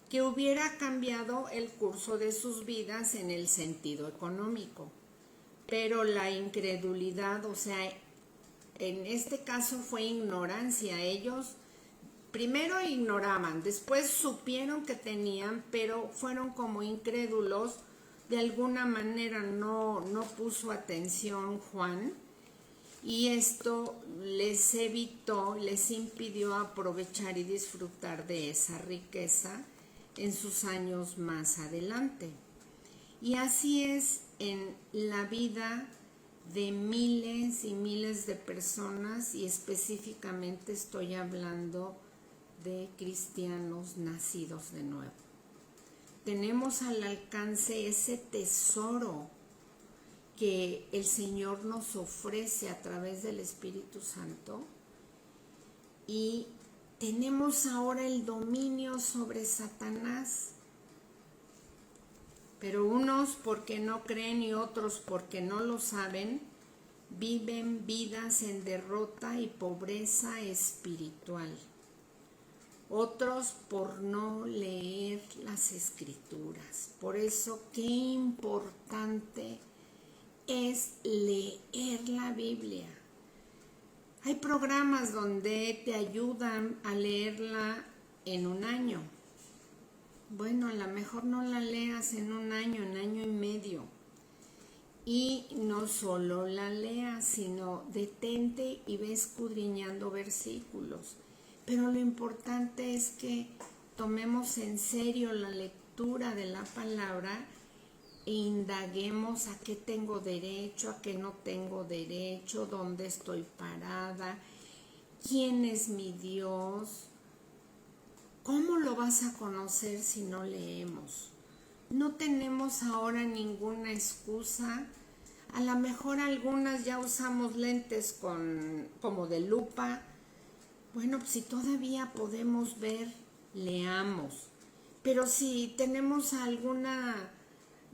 que hubiera cambiado el curso de sus vidas en el sentido económico. Pero la incredulidad, o sea, en este caso fue ignorancia. Ellos primero ignoraban, después supieron que tenían, pero fueron como incrédulos. De alguna manera no puso atención Juan, y esto les impidió aprovechar y disfrutar de esa riqueza en sus años más adelante. Y así es en la vida de miles y miles de personas, y específicamente estoy hablando de cristianos nacidos de nuevo. Tenemos al alcance ese tesoro que el Señor nos ofrece a través del Espíritu Santo, y tenemos ahora el dominio sobre Satanás. Pero unos, porque no creen, y otros porque no lo saben, viven vidas en derrota y pobreza espiritual. Otros por no leer las Escrituras. Por eso qué importante es leer la Biblia. Hay programas donde te ayudan a leerla en un año. Bueno, a lo mejor no la leas en un año y medio. Y no solo la leas, sino detente y ve escudriñando versículos. Pero lo importante es que tomemos en serio la lectura de la palabra e indaguemos a qué tengo derecho, a qué no tengo derecho, dónde estoy parada, quién es mi Dios. ¿Cómo lo vas a conocer si no leemos? No tenemos ahora ninguna excusa. A lo mejor algunas ya usamos lentes como de lupa. Bueno, pues si todavía podemos ver, leamos. Pero si tenemos alguna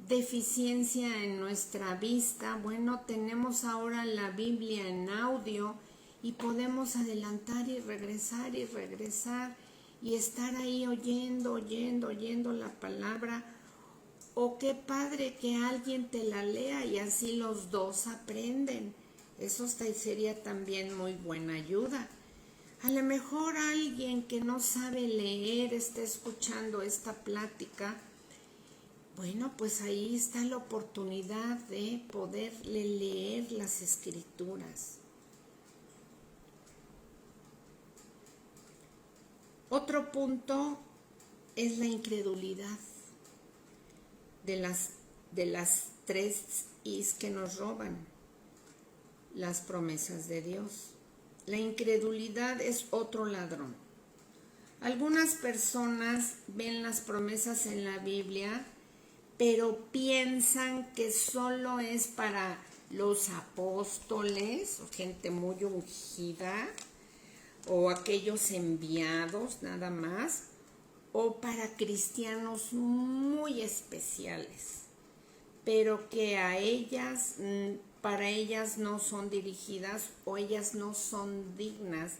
deficiencia en nuestra vista, bueno, tenemos ahora la Biblia en audio y podemos adelantar y regresar y estar ahí oyendo la palabra. O qué padre que alguien te la lea y así los dos aprenden. Eso sería también muy buena ayuda. A lo mejor alguien que no sabe leer está escuchando esta plática. Bueno, pues ahí está la oportunidad de poderle leer las escrituras. Otro punto es la incredulidad de las tres is que nos roban las promesas de Dios. La incredulidad es otro ladrón. Algunas personas ven las promesas en la Biblia, pero piensan que solo es para los apóstoles o gente muy ungida o aquellos enviados nada más, o para cristianos muy especiales, pero que para ellas no son dirigidas o ellas no son dignas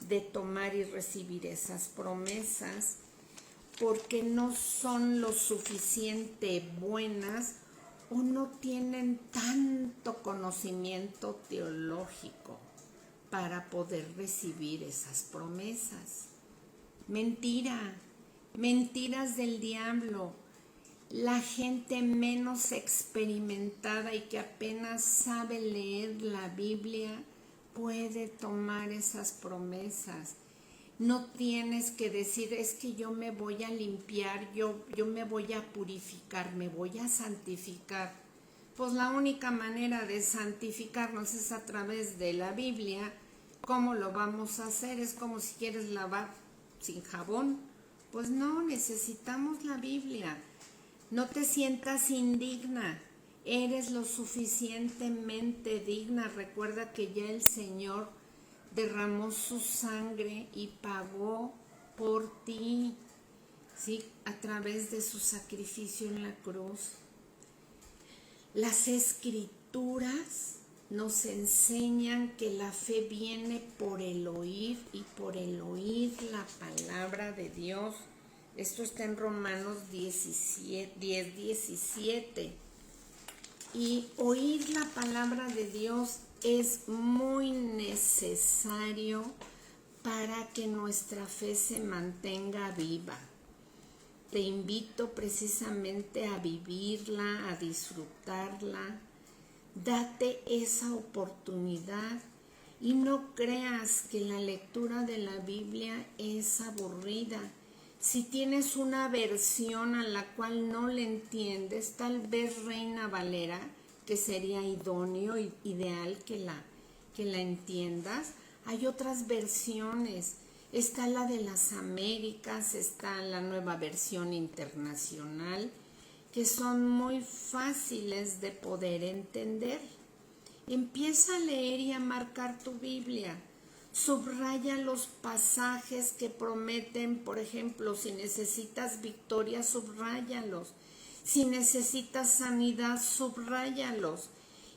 de tomar y recibir esas promesas porque no son lo suficiente buenas o no tienen tanto conocimiento teológico para poder recibir esas promesas. Mentira, mentiras del diablo. La gente menos experimentada y que apenas sabe leer la Biblia puede tomar esas promesas. No tienes que decir, es que yo me voy a limpiar, yo me voy a purificar, me voy a santificar. Pues la única manera de santificarnos es a través de la Biblia. ¿Cómo lo vamos a hacer? Es como si quieres lavar sin jabón. Pues no, necesitamos la Biblia. No te sientas indigna, eres lo suficientemente digna. Recuerda que ya el Señor derramó su sangre y pagó por ti, ¿sí? A través de su sacrificio en la cruz. Las escrituras nos enseñan que la fe viene por el oír y por el oír la palabra de Dios. Esto está en Romanos 10:17. Y oír la palabra de Dios es muy necesario para que nuestra fe se mantenga viva. Te invito precisamente a vivirla, a disfrutarla. Date esa oportunidad y no creas que la lectura de la Biblia es aburrida. Si tienes una versión a la cual no le entiendes, tal vez Reina Valera, que sería idóneo e ideal que la entiendas. Hay otras versiones. Está la de las Américas, está la Nueva Versión Internacional, que son muy fáciles de poder entender. Empieza a leer y a marcar tu Biblia. Subraya los pasajes que prometen, por ejemplo, si necesitas victoria, subráyalos. Si necesitas sanidad, subráyalos.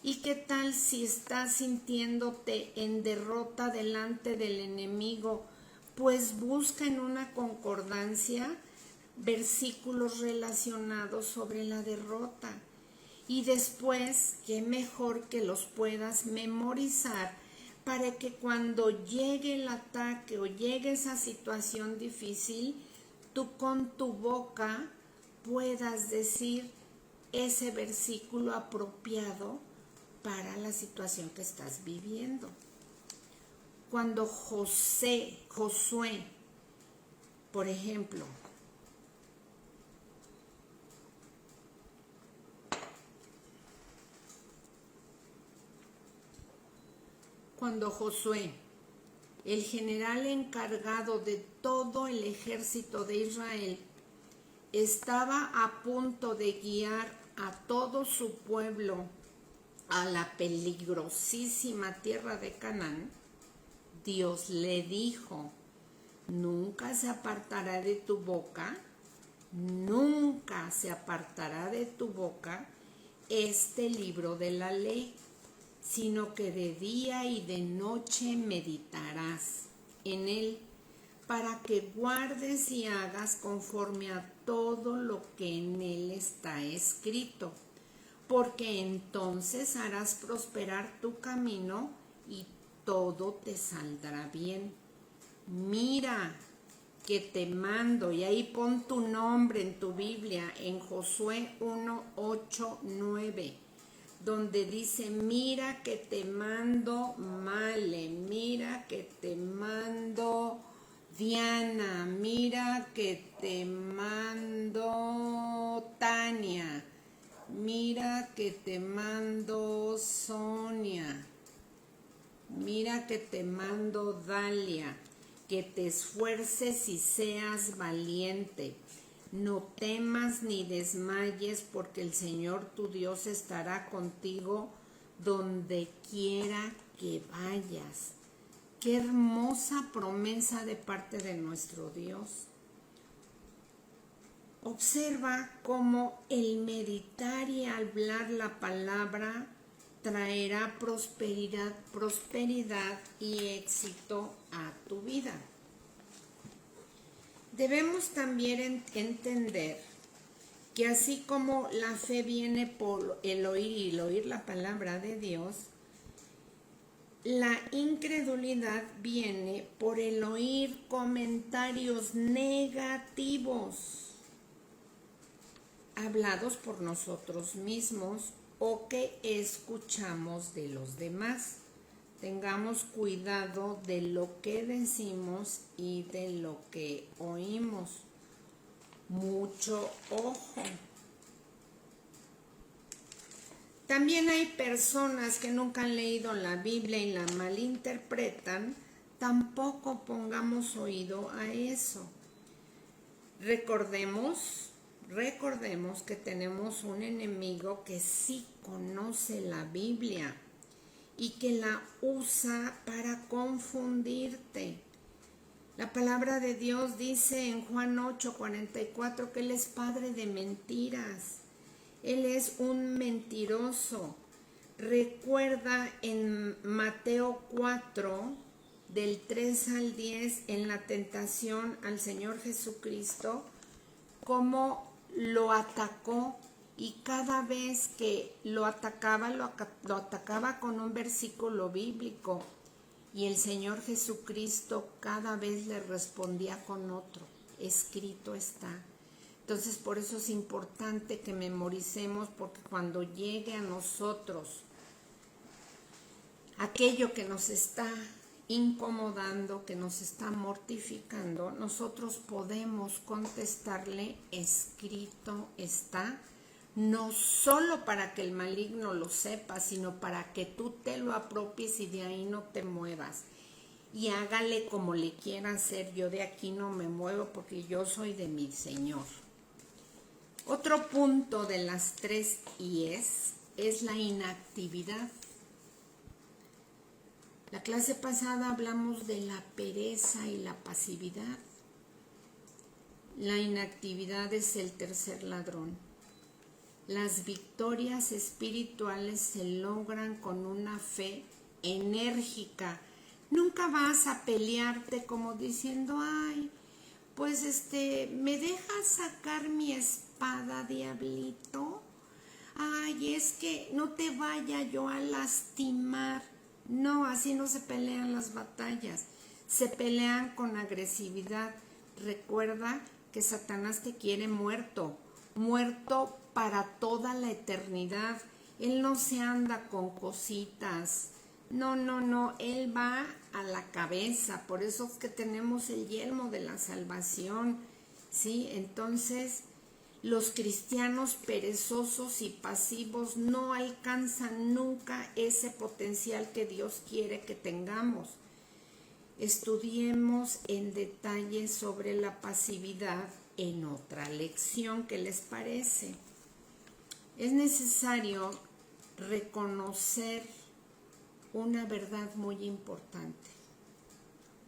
¿Y qué tal si estás sintiéndote en derrota delante del enemigo? Pues busca en una concordancia versículos relacionados sobre la derrota. Y después, qué mejor que los puedas memorizar para que cuando llegue el ataque o llegue esa situación difícil, tú con tu boca puedas decir ese versículo apropiado para la situación que estás viviendo. Cuando Josué, por ejemplo, el general encargado de todo el ejército de Israel, estaba a punto de guiar a todo su pueblo a la peligrosísima tierra de Canaán, Dios le dijo, nunca se apartará de tu boca este libro de la ley, sino que de día y de noche meditarás en él, para que guardes y hagas conforme a todo lo que en él está escrito, porque entonces harás prosperar tu camino y todo te saldrá bien. mira que te mando, y ahí pon tu nombre en tu Biblia, en Josué 1, 8, 9, donde dice, mira que te mando Male, mira que te mando Diana, mira que te mando Tania, mira que te mando Sonia, mira que te mando Dalia, que te esfuerces y seas valiente. No temas ni desmayes, porque el Señor tu Dios estará contigo donde quiera que vayas. Qué hermosa promesa de parte de nuestro Dios. Observa cómo el meditar y hablar la palabra traerá prosperidad y éxito a tu vida. Debemos también entender que así como la fe viene por el oír y el oír la palabra de Dios, la incredulidad viene por el oír comentarios negativos hablados por nosotros mismos o que escuchamos de los demás. Tengamos cuidado de lo que decimos y de lo que oímos. Mucho ojo. También hay personas que nunca han leído la Biblia y la malinterpretan. Tampoco pongamos oído a eso. Recordemos que tenemos un enemigo que sí conoce la Biblia y que la usa para confundirte. La palabra de Dios dice en Juan 8:44 que Él es padre de mentiras. Él es un mentiroso. Recuerda en Mateo 4, del 3 al 10, en la tentación al Señor Jesucristo, cómo lo atacó, y cada vez que lo atacaba con un versículo bíblico, y el Señor Jesucristo cada vez le respondía con otro. Escrito está. Entonces, por eso es importante que memoricemos, porque cuando llegue a nosotros aquello que nos está incomodando, que nos está mortificando, nosotros podemos contestarle, escrito está, no solo para que el maligno lo sepa, sino para que tú te lo apropies y de ahí no te muevas. Y hágale como le quiera hacer, yo de aquí no me muevo porque yo soy de mi Señor. Otro punto de las 3 I's es la inactividad. La clase pasada hablamos de la pereza y la pasividad. La inactividad es el tercer ladrón. Las victorias espirituales se logran con una fe enérgica. Nunca vas a pelearte como diciendo, ay, pues ¿me dejas sacar mi espada, diablito? Ay, es que no te vaya yo a lastimar. No, así no se pelean las batallas. Se pelean con agresividad. Recuerda que Satanás te quiere muerto para toda la eternidad. Él no se anda con cositas. No, Él va a la cabeza. Por eso es que tenemos el yelmo de la salvación, ¿sí? Entonces, los cristianos perezosos y pasivos no alcanzan nunca ese potencial que Dios quiere que tengamos. Estudiemos en detalle sobre la pasividad en otra lección. ¿Qué les parece? Es necesario reconocer una verdad muy importante.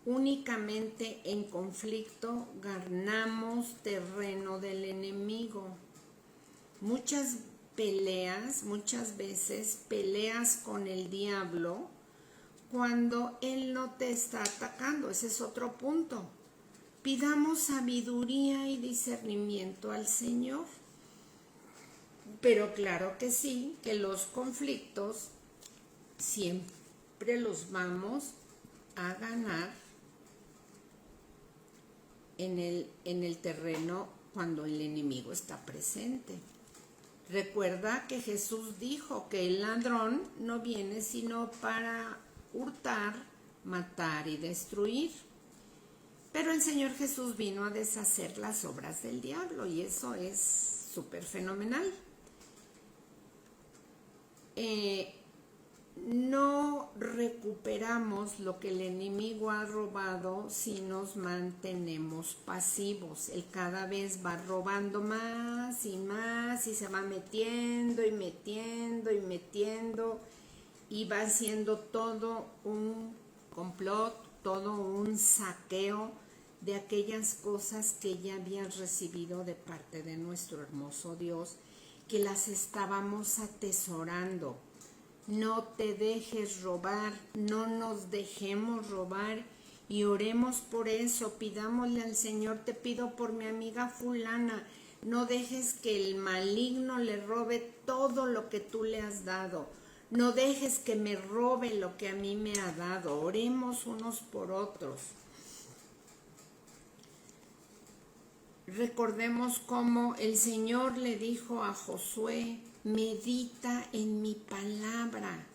Únicamente en conflicto ganamos terreno del enemigo. Muchas veces peleas con el diablo cuando él no te está atacando. Ese es otro punto. Pidamos sabiduría y discernimiento al Señor. Pero claro que sí, que los conflictos siempre los vamos a ganar en el terreno cuando el enemigo está presente. Recuerda que Jesús dijo que el ladrón no viene sino para hurtar, matar y destruir. Pero el Señor Jesús vino a deshacer las obras del diablo y eso es súper fenomenal. No recuperamos lo que el enemigo ha robado si nos mantenemos pasivos. Él cada vez va robando más y se va metiendo y metiendo y metiendo y va haciendo todo un complot, todo un saqueo de aquellas cosas que ya habías recibido de parte de nuestro hermoso Dios, que las estábamos atesorando. No te dejes robar, no nos dejemos robar y oremos por eso, pidámosle al Señor, te pido por mi amiga fulana, no dejes que el maligno le robe todo lo que tú le has dado, no dejes que me robe lo que a mí me ha dado, oremos unos por otros. Recordemos cómo el Señor le dijo a Josué, medita en mi palabra.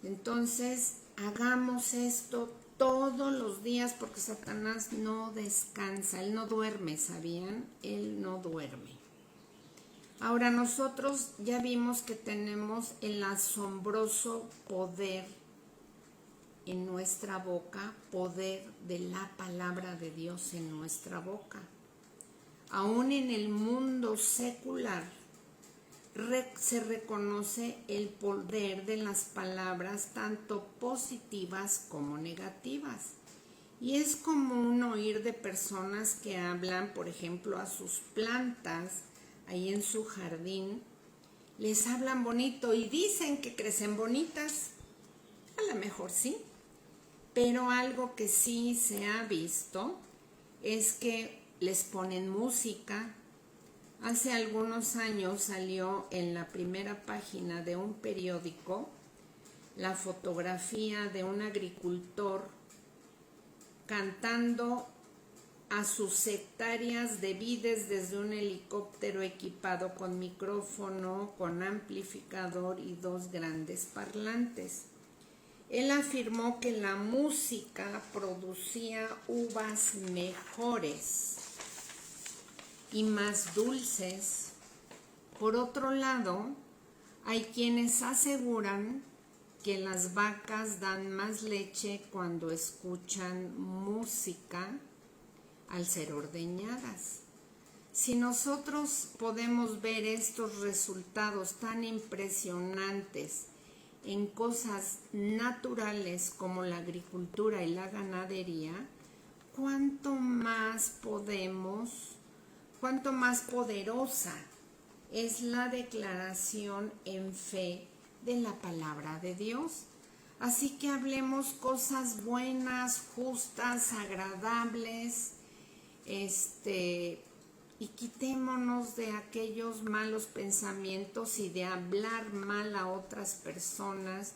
Entonces, hagamos esto todos los días porque Satanás no descansa, él no duerme, ¿sabían? Él no duerme. Ahora nosotros ya vimos que tenemos el asombroso poder en nuestra boca, poder de la palabra de Dios en nuestra boca. Aún en el mundo secular se reconoce el poder de las palabras tanto positivas como negativas. Y es común oír de personas que hablan, por ejemplo, a sus plantas ahí en su jardín, les hablan bonito y dicen que crecen bonitas. A lo mejor sí, pero algo que sí se ha visto es que les ponen música. Hace algunos años salió en la primera página de un periódico la fotografía de un agricultor cantando a sus hectáreas de vides desde un helicóptero equipado con micrófono, con amplificador y 2 grandes parlantes. Él afirmó que la música producía uvas mejores y más dulces. Por otro lado, hay quienes aseguran que las vacas dan más leche cuando escuchan música al ser ordeñadas. Si nosotros podemos ver estos resultados tan impresionantes en cosas naturales como la agricultura y la ganadería, cuánto más poderosa es la declaración en fe de la palabra de Dios. Así que hablemos cosas buenas, justas, agradables, y quitémonos de aquellos malos pensamientos y de hablar mal a otras personas.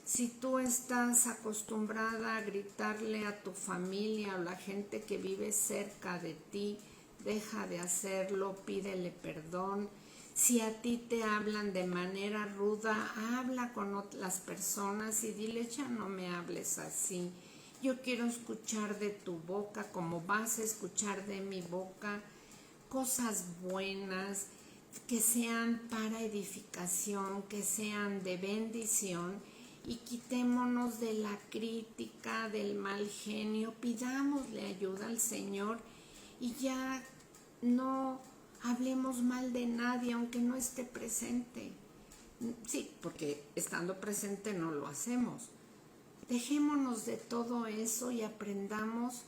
Si tú estás acostumbrada a gritarle a tu familia o la gente que vive cerca de ti, deja de hacerlo, pídele perdón. Si a ti te hablan de manera ruda, habla con las personas y dile, ya no me hables así. Yo quiero escuchar de tu boca como vas a escuchar de mi boca cosas buenas, que sean para edificación, que sean de bendición, y quitémonos de la crítica, del mal genio, pidámosle ayuda al Señor y ya no hablemos mal de nadie aunque no esté presente. Sí, porque estando presente no lo hacemos. Dejémonos de todo eso y aprendamos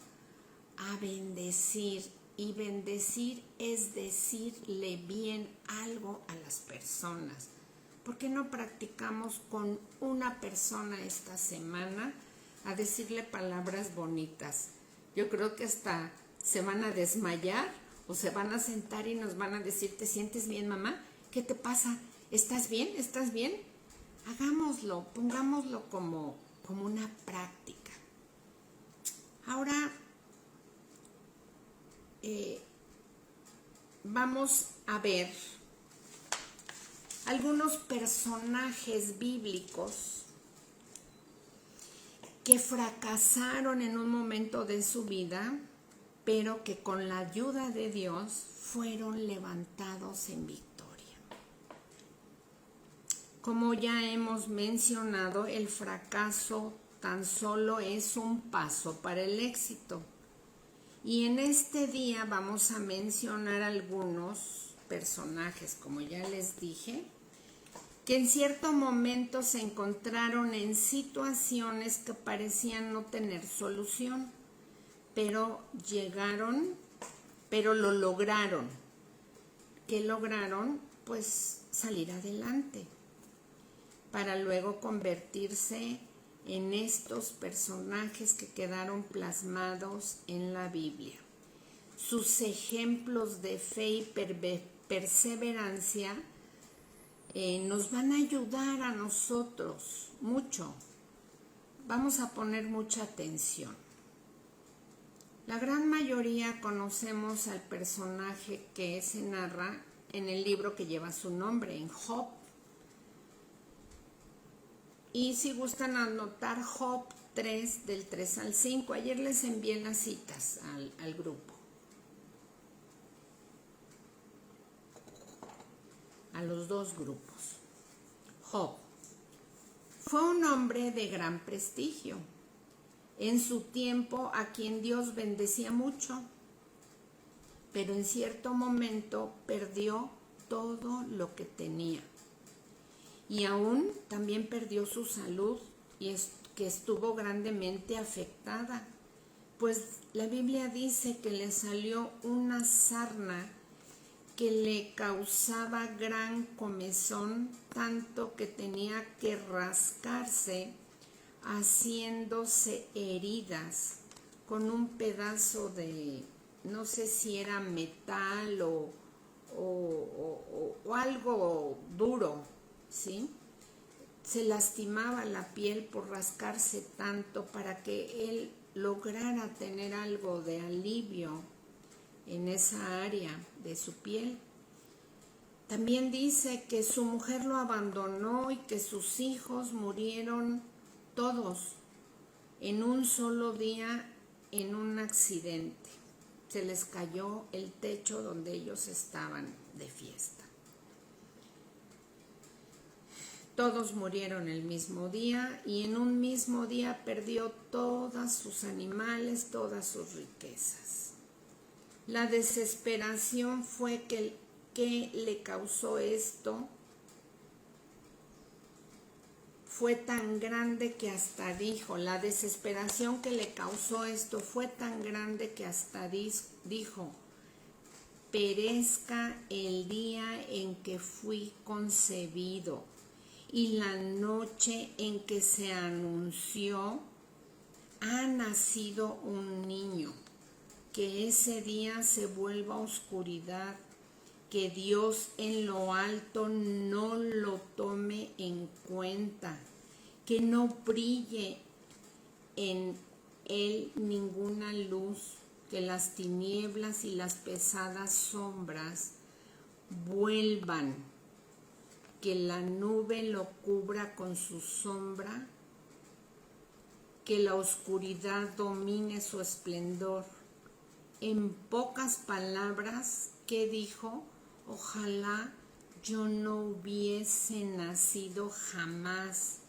a bendecir. Y bendecir es decirle bien algo a las personas. ¿Por qué no practicamos con una persona esta semana a decirle palabras bonitas? Yo creo que hasta se van a desmayar o se van a sentar y nos van a decir, ¿te sientes bien, mamá? ¿Qué te pasa? ¿Estás bien? ¿Estás bien? Hagámoslo, pongámoslo como una práctica. Ahora, vamos a ver algunos personajes bíblicos que fracasaron en un momento de su vida, pero que con la ayuda de Dios fueron levantados en victoria. Como ya hemos mencionado, el fracaso tan solo es un paso para el éxito. Y en este día vamos a mencionar algunos personajes, como ya les dije, que en cierto momento se encontraron en situaciones que parecían no tener solución, pero lo lograron. ¿Qué lograron? Pues salir adelante, para luego convertirse en estos personajes que quedaron plasmados en la Biblia. Sus ejemplos de fe y perseverancia nos van a ayudar a nosotros mucho. Vamos a poner mucha atención. La gran mayoría conocemos al personaje que se narra en el libro que lleva su nombre, en Job. Y si gustan anotar Job 3, del 3 al 5. Ayer les envié las citas al grupo, a los dos grupos. Job fue un hombre de gran prestigio en su tiempo, a quien Dios bendecía mucho, pero en cierto momento perdió todo lo que tenía. Y aún también perdió su salud, y que estuvo grandemente afectada, pues la Biblia dice que le salió una sarna que le causaba gran comezón, tanto que tenía que rascarse haciéndose heridas con un pedazo de, no sé si era metal o algo duro, ¿sí? Se lastimaba la piel por rascarse tanto, para que él lograra tener algo de alivio en esa área de su piel. También dice que su mujer lo abandonó y que sus hijos murieron todos en un solo día en un accidente. Se les cayó el techo donde ellos estaban de fiesta. Todos murieron el mismo día, y en un mismo día perdió todos sus animales, todas sus riquezas. La desesperación fue que le causó esto fue tan grande que hasta dijo, la desesperación que le causó esto fue tan grande que hasta dijo: perezca el día en que fui concebido y la noche en que se anunció, ha nacido un niño, que ese día se vuelva oscuridad, que Dios en lo alto no lo tome en cuenta, que no brille en él ninguna luz, que las tinieblas y las pesadas sombras vuelvan, que la nube lo cubra con su sombra, que la oscuridad domine su esplendor. En pocas palabras, ¿qué dijo? Ojalá yo no hubiese nacido jamás,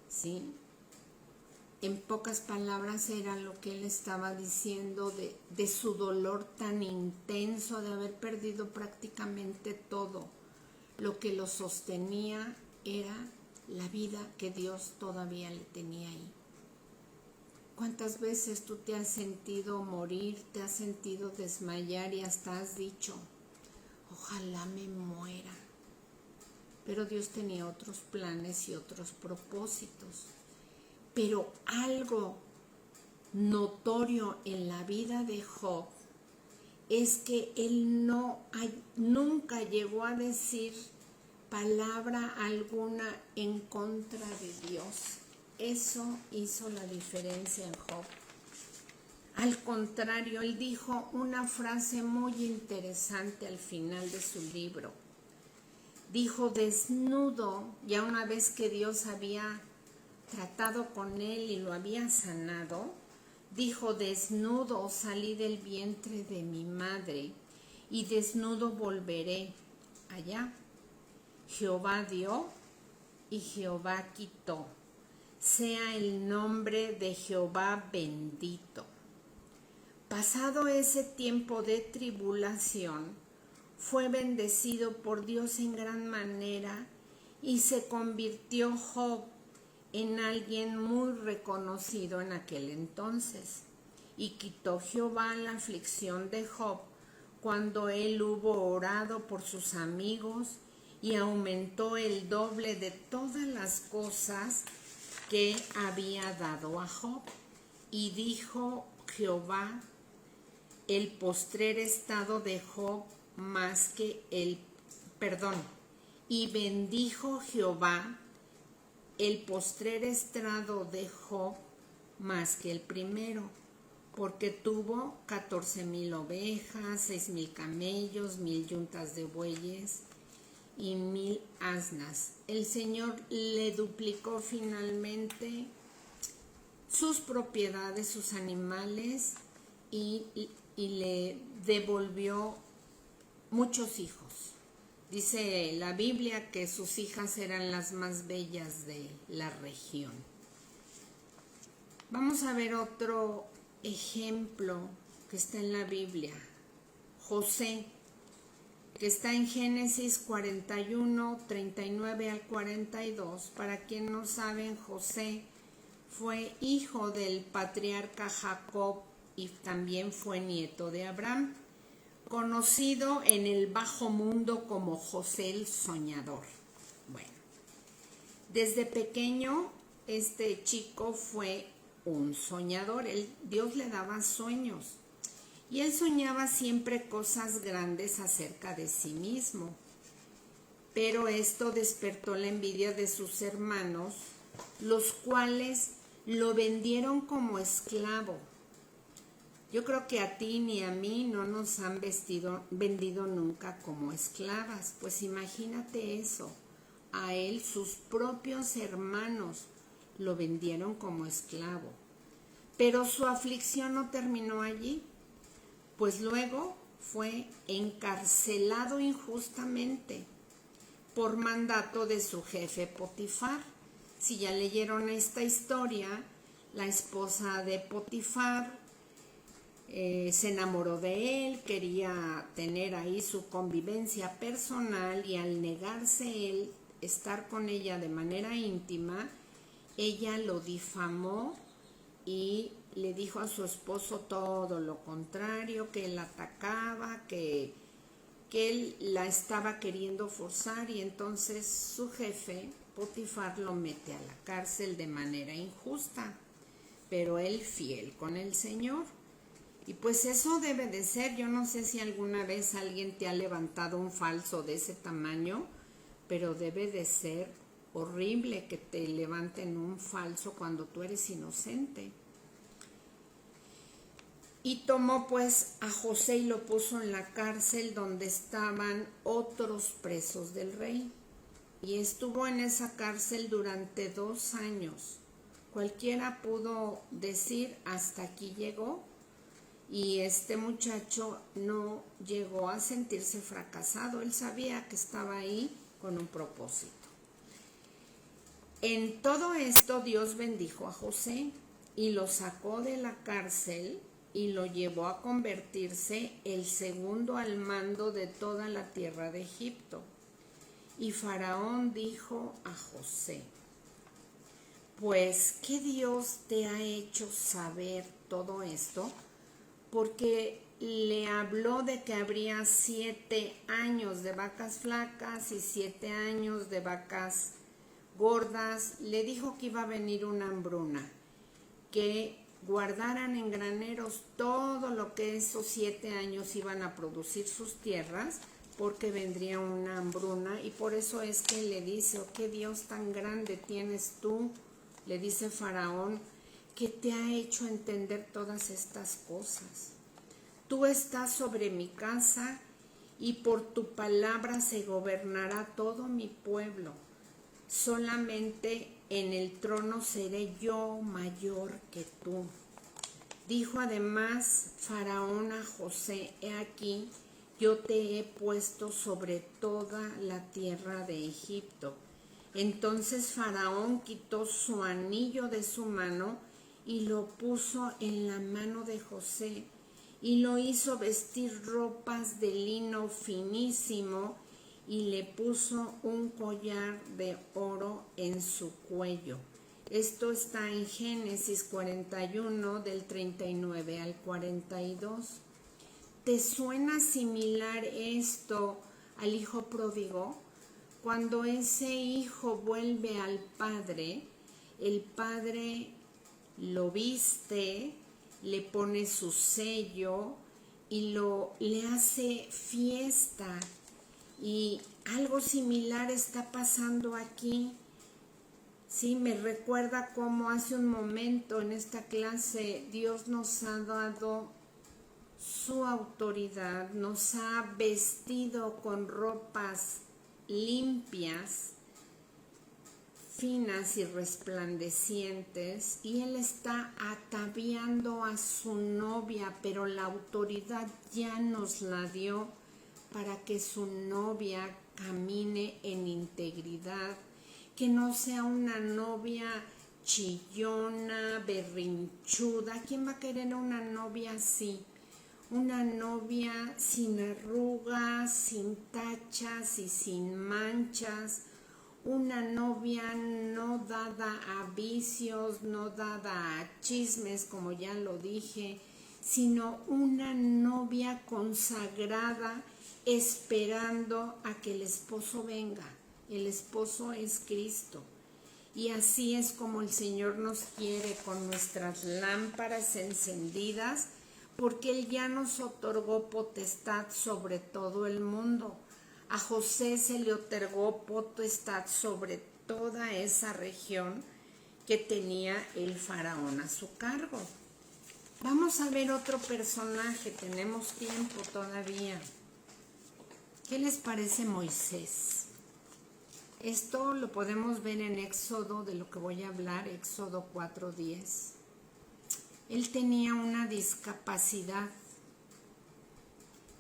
¿sí? En pocas palabras era lo que él estaba diciendo de su dolor tan intenso de haber perdido prácticamente todo. Lo que lo sostenía era la vida que Dios todavía le tenía ahí. ¿Cuántas veces tú te has sentido morir, te has sentido desmayar y hasta has dicho: ojalá me muera? Pero Dios tenía otros planes y otros propósitos. Pero algo notorio en la vida de Job es que él nunca llegó a decir palabra alguna en contra de Dios. Eso hizo la diferencia en Job. Al contrario, él dijo una frase muy interesante al final de su libro. Dijo, desnudo, ya una vez que Dios había tratado con él y lo había sanado, dijo, desnudo salí del vientre de mi madre y desnudo volveré allá. Jehová dio y Jehová quitó. Sea el nombre de Jehová bendito. Pasado ese tiempo de tribulación, fue bendecido por Dios en gran manera y se convirtió Job en alguien muy reconocido en aquel entonces. Y quitó Jehová la aflicción de Job cuando él hubo orado por sus amigos y aumentó el doble de todas las cosas que había dado a Job. Y dijo Jehová, el postrer estado de Job más que y bendijo Jehová el postrer estrado de Job más que el primero, porque tuvo 14,000 ovejas, 6,000 camellos, 1,000 yuntas de bueyes y 1,000 asnas. El Señor le duplicó finalmente sus propiedades, sus animales, y le devolvió muchos hijos. Dice la Biblia que sus hijas eran las más bellas de la región. Vamos a ver otro ejemplo que está en la Biblia. José, que está en Génesis 41, 39 al 42. Para quien no saben, José fue hijo del patriarca Jacob y también fue nieto de Abraham, conocido en el bajo mundo como José el soñador. Bueno, desde pequeño este chico fue un soñador. Dios le daba sueños y él soñaba siempre cosas grandes acerca de sí mismo, pero esto despertó la envidia de sus hermanos, los cuales lo vendieron como esclavo. Yo creo que a ti ni a mí no nos han vendido nunca como esclavas. Pues imagínate eso. A él, sus propios hermanos, lo vendieron como esclavo. Pero su aflicción no terminó allí, pues luego fue encarcelado injustamente por mandato de su jefe Potifar. Si ya leyeron esta historia, la esposa de Potifar se enamoró de él, quería tener ahí su convivencia personal, y al negarse él estar con ella de manera íntima, ella lo difamó y le dijo a su esposo todo lo contrario, que él atacaba, que él la estaba queriendo forzar, y entonces su jefe Potifar lo mete a la cárcel de manera injusta, pero él fiel con el Señor. Y pues eso debe de ser. Yo no sé si alguna vez alguien te ha levantado un falso de ese tamaño, pero debe de ser horrible que te levanten un falso cuando tú eres inocente. Y tomó pues a José y lo puso en la cárcel donde estaban otros presos del rey. Y estuvo en esa cárcel durante 2 años. Cualquiera pudo decir, hasta aquí llegó. Y este muchacho no llegó a sentirse fracasado. Él sabía que estaba ahí con un propósito. En todo esto Dios bendijo a José y lo sacó de la cárcel y lo llevó a convertirse el segundo al mando de toda la tierra de Egipto. Y Faraón dijo a José: pues, ¿qué Dios te ha hecho saber todo esto? Porque le habló de que habría 7 años de vacas flacas y 7 años de vacas gordas. Le dijo que iba a venir una hambruna, que guardaran en graneros todo lo que esos 7 años iban a producir sus tierras, porque vendría una hambruna. Y por eso es que le dice: oh, qué Dios tan grande tienes tú, le dice Faraón, que te ha hecho entender todas estas cosas. Tú estás sobre mi casa y por tu palabra se gobernará todo mi pueblo. Solamente en el trono seré yo mayor que tú. Dijo además Faraón a José: he aquí, yo te he puesto sobre toda la tierra de Egipto. Entonces Faraón quitó su anillo de su mano y lo puso en la mano de José, y lo hizo vestir ropas de lino finísimo, y le puso un collar de oro en su cuello. Esto está en Génesis 41, del 39 al 42. ¿Te suena similar esto al hijo pródigo? Cuando ese hijo vuelve al padre, el padre lo viste, le pone su sello y le hace fiesta. Y algo similar está pasando aquí. Sí, me recuerda cómo hace un momento en esta clase Dios nos ha dado su autoridad, nos ha vestido con ropas limpias, finas y resplandecientes, y Él está ataviando a su novia, pero la autoridad ya nos la dio para que su novia camine en integridad, que no sea una novia chillona, berrinchuda. ¿Quién va a querer una novia así? Una novia sin arrugas, sin tachas y sin manchas. Una novia no dada a vicios, no dada a chismes, como ya lo dije, sino una novia consagrada, esperando a que el esposo venga. El esposo es Cristo. Y así es como el Señor nos quiere, con nuestras lámparas encendidas, porque Él ya nos otorgó potestad sobre todo el mundo. A José se le otorgó potestad sobre toda esa región que tenía el faraón a su cargo. Vamos a ver otro personaje, tenemos tiempo todavía. ¿Qué les parece Moisés? Esto lo podemos ver en Éxodo, de lo que voy a hablar, Éxodo 4:10. Él tenía una discapacidad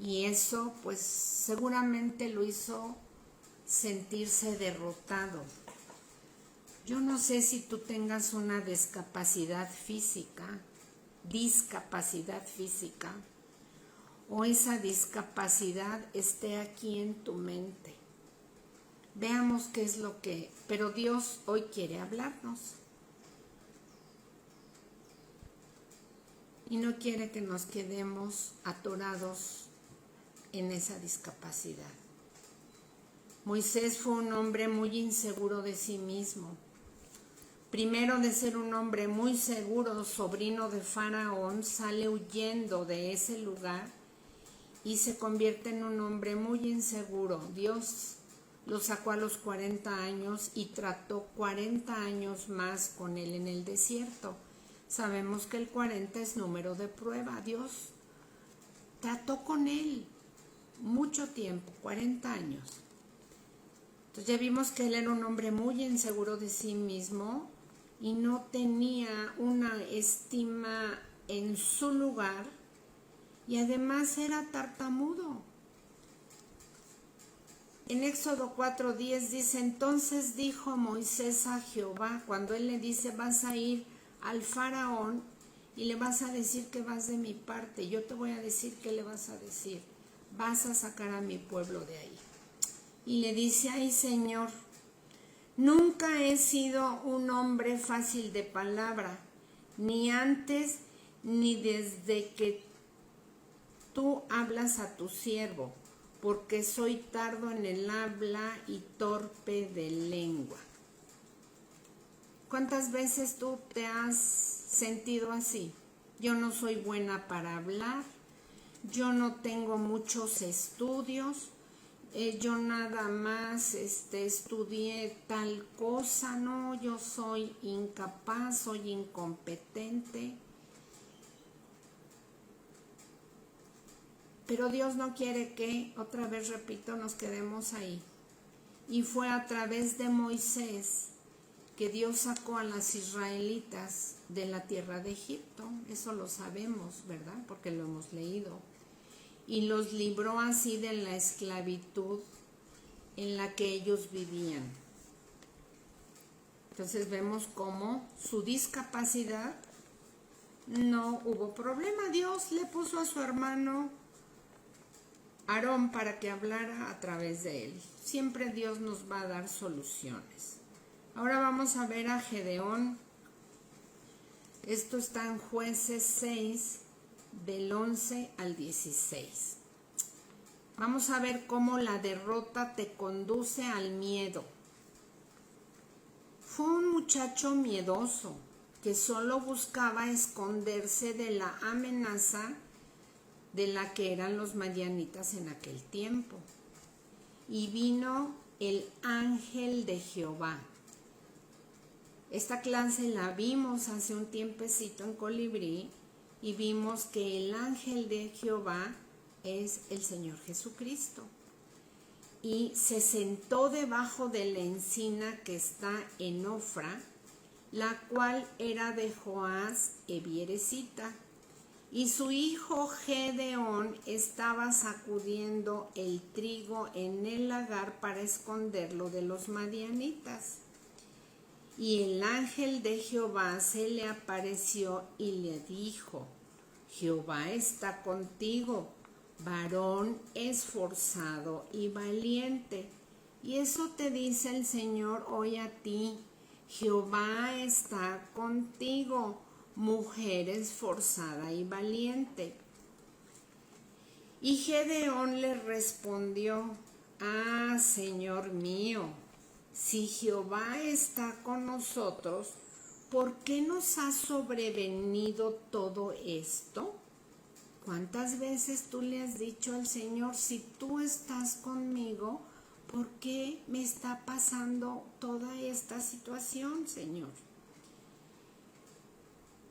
y eso pues seguramente lo hizo sentirse derrotado. Yo no sé si tú tengas una discapacidad física, o esa discapacidad esté aquí en tu mente. Veamos qué es lo que... Pero Dios hoy quiere hablarnos. Y no quiere que nos quedemos atorados en esa discapacidad. Moisés fue un hombre muy inseguro de sí mismo. Primero de ser un hombre muy seguro, sobrino de Faraón, sale huyendo de ese lugar y se convierte en un hombre muy inseguro. Dios lo sacó a los 40 años y trató 40 años más con él en el desierto. Sabemos que el 40 es número de prueba. Dios trató con él mucho tiempo, 40 años. Entonces ya vimos que él era un hombre muy inseguro de sí mismo y no tenía una estima en su lugar, y además era tartamudo. En Éxodo 4:10 dice: entonces dijo Moisés a Jehová, cuando él le dice: vas a ir al faraón y le vas a decir que vas de mi parte, yo te voy a decir qué le vas a decir, vas a sacar a mi pueblo de ahí. Y le dice: ay Señor, nunca he sido un hombre fácil de palabra, ni antes ni desde que tú hablas a tu siervo, porque soy tardo en el habla y torpe de lengua. ¿Cuántas veces tú te has sentido así? Yo no soy buena para hablar, yo no tengo muchos estudios, yo nada más estudié tal cosa, no, yo soy incapaz, soy incompetente. Pero Dios no quiere que, otra vez repito, nos quedemos ahí. Y fue a través de Moisés que Dios sacó a las israelitas de la tierra de Egipto. Eso lo sabemos, ¿verdad? Porque lo hemos leído. Y los libró así de la esclavitud en la que ellos vivían. Entonces vemos cómo su discapacidad no hubo problema. Dios le puso a su hermano Aarón para que hablara a través de él. Siempre Dios nos va a dar soluciones. Ahora vamos a ver a Gedeón. Esto está en Jueces 6, del 11 al 16. Vamos a ver cómo la derrota te conduce al miedo. Fue un muchacho miedoso que solo buscaba esconderse de la amenaza de la que eran los madianitas en aquel tiempo. Y vino el ángel de Jehová. Esta clase la vimos hace un tiempecito en Colibrí y vimos que el ángel de Jehová es el Señor Jesucristo. Y se sentó debajo de la encina que está en Ofra, la cual era de Joás Ebieresita. Y su hijo Gedeón estaba sacudiendo el trigo en el lagar para esconderlo de los madianitas. Y el ángel de Jehová se le apareció y le dijo: Jehová está contigo, varón esforzado y valiente. Y eso te dice el Señor hoy a ti: Jehová está contigo, mujer esforzada y valiente. Y Gedeón le respondió: Ah, Señor mío, si Jehová está con nosotros, ¿por qué nos ha sobrevenido todo esto? ¿Cuántas veces tú le has dicho al Señor: si tú estás conmigo, ¿por qué me está pasando toda esta situación, Señor?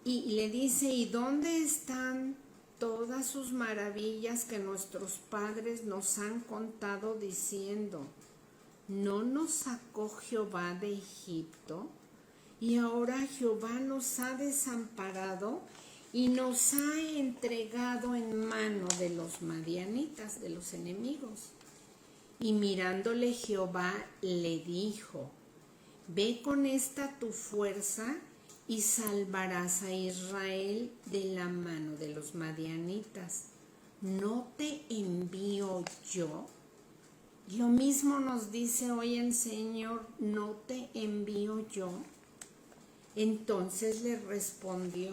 Y le dice: ¿y dónde están todas sus maravillas que nuestros padres nos han contado diciendo: ¿no nos sacó Jehová de Egipto? Y ahora Jehová nos ha desamparado y nos ha entregado en mano de los madianitas, de los enemigos. Y mirándole Jehová le dijo: Ve con esta tu fuerza y salvarás a Israel de la mano de los madianitas. ¿No te envío yo? Lo mismo nos dice hoy el Señor: ¿no te envío yo? Entonces le respondió: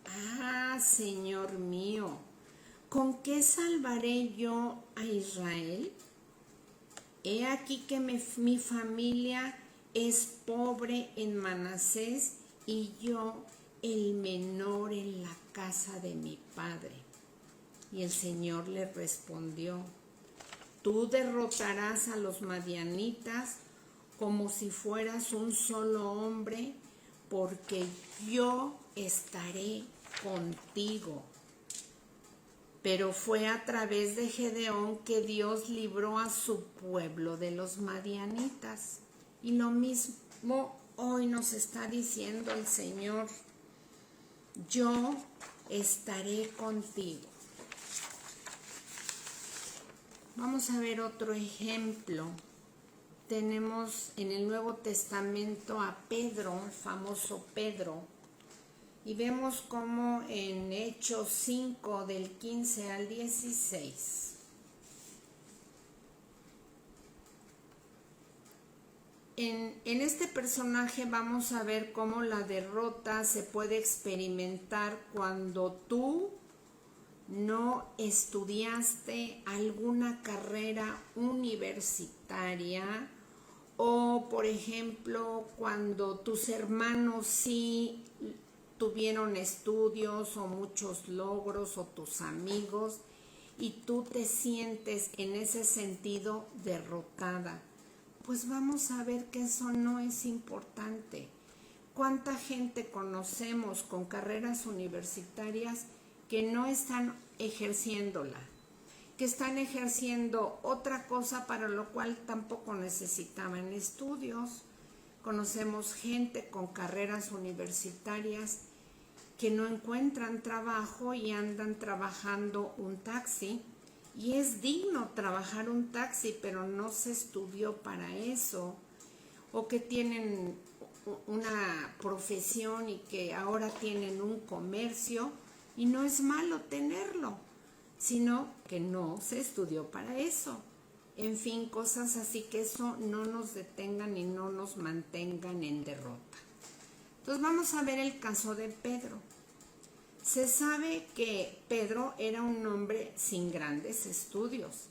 Ah, Señor mío, ¿con qué salvaré yo a Israel? He aquí que mi familia es pobre en Manasés y yo el menor en la casa de mi padre. Y el Señor le respondió: Tú derrotarás a los madianitas como si fueras un solo hombre, porque yo estaré contigo. Pero fue a través de Gedeón que Dios libró a su pueblo de los madianitas. Y lo mismo hoy nos está diciendo el Señor: yo estaré contigo. Vamos a ver otro ejemplo. Tenemos en el Nuevo Testamento a Pedro, el famoso Pedro, y vemos cómo en Hechos 5, del 15 al 16. En este personaje vamos a ver cómo la derrota se puede experimentar cuando tú no estudiaste alguna carrera universitaria, o por ejemplo cuando tus hermanos sí tuvieron estudios o muchos logros, o tus amigos, y tú te sientes en ese sentido derrotada, pues vamos a ver que eso no es importante. ¿Cuánta gente conocemos con carreras universitarias que no están ejerciéndola? Que están ejerciendo otra cosa para lo cual tampoco necesitaban estudios. Conocemos gente con carreras universitarias que no encuentran trabajo y andan trabajando un taxi. Y es digno trabajar un taxi, pero no se estudió para eso. O que tienen una profesión y que ahora tienen un comercio, y no es malo tenerlo, sino que no se estudió para eso. En fin, cosas así, que eso no nos detengan y no nos mantengan en derrota. Entonces vamos a ver el caso de Pedro. Se sabe que Pedro era un hombre sin grandes estudios.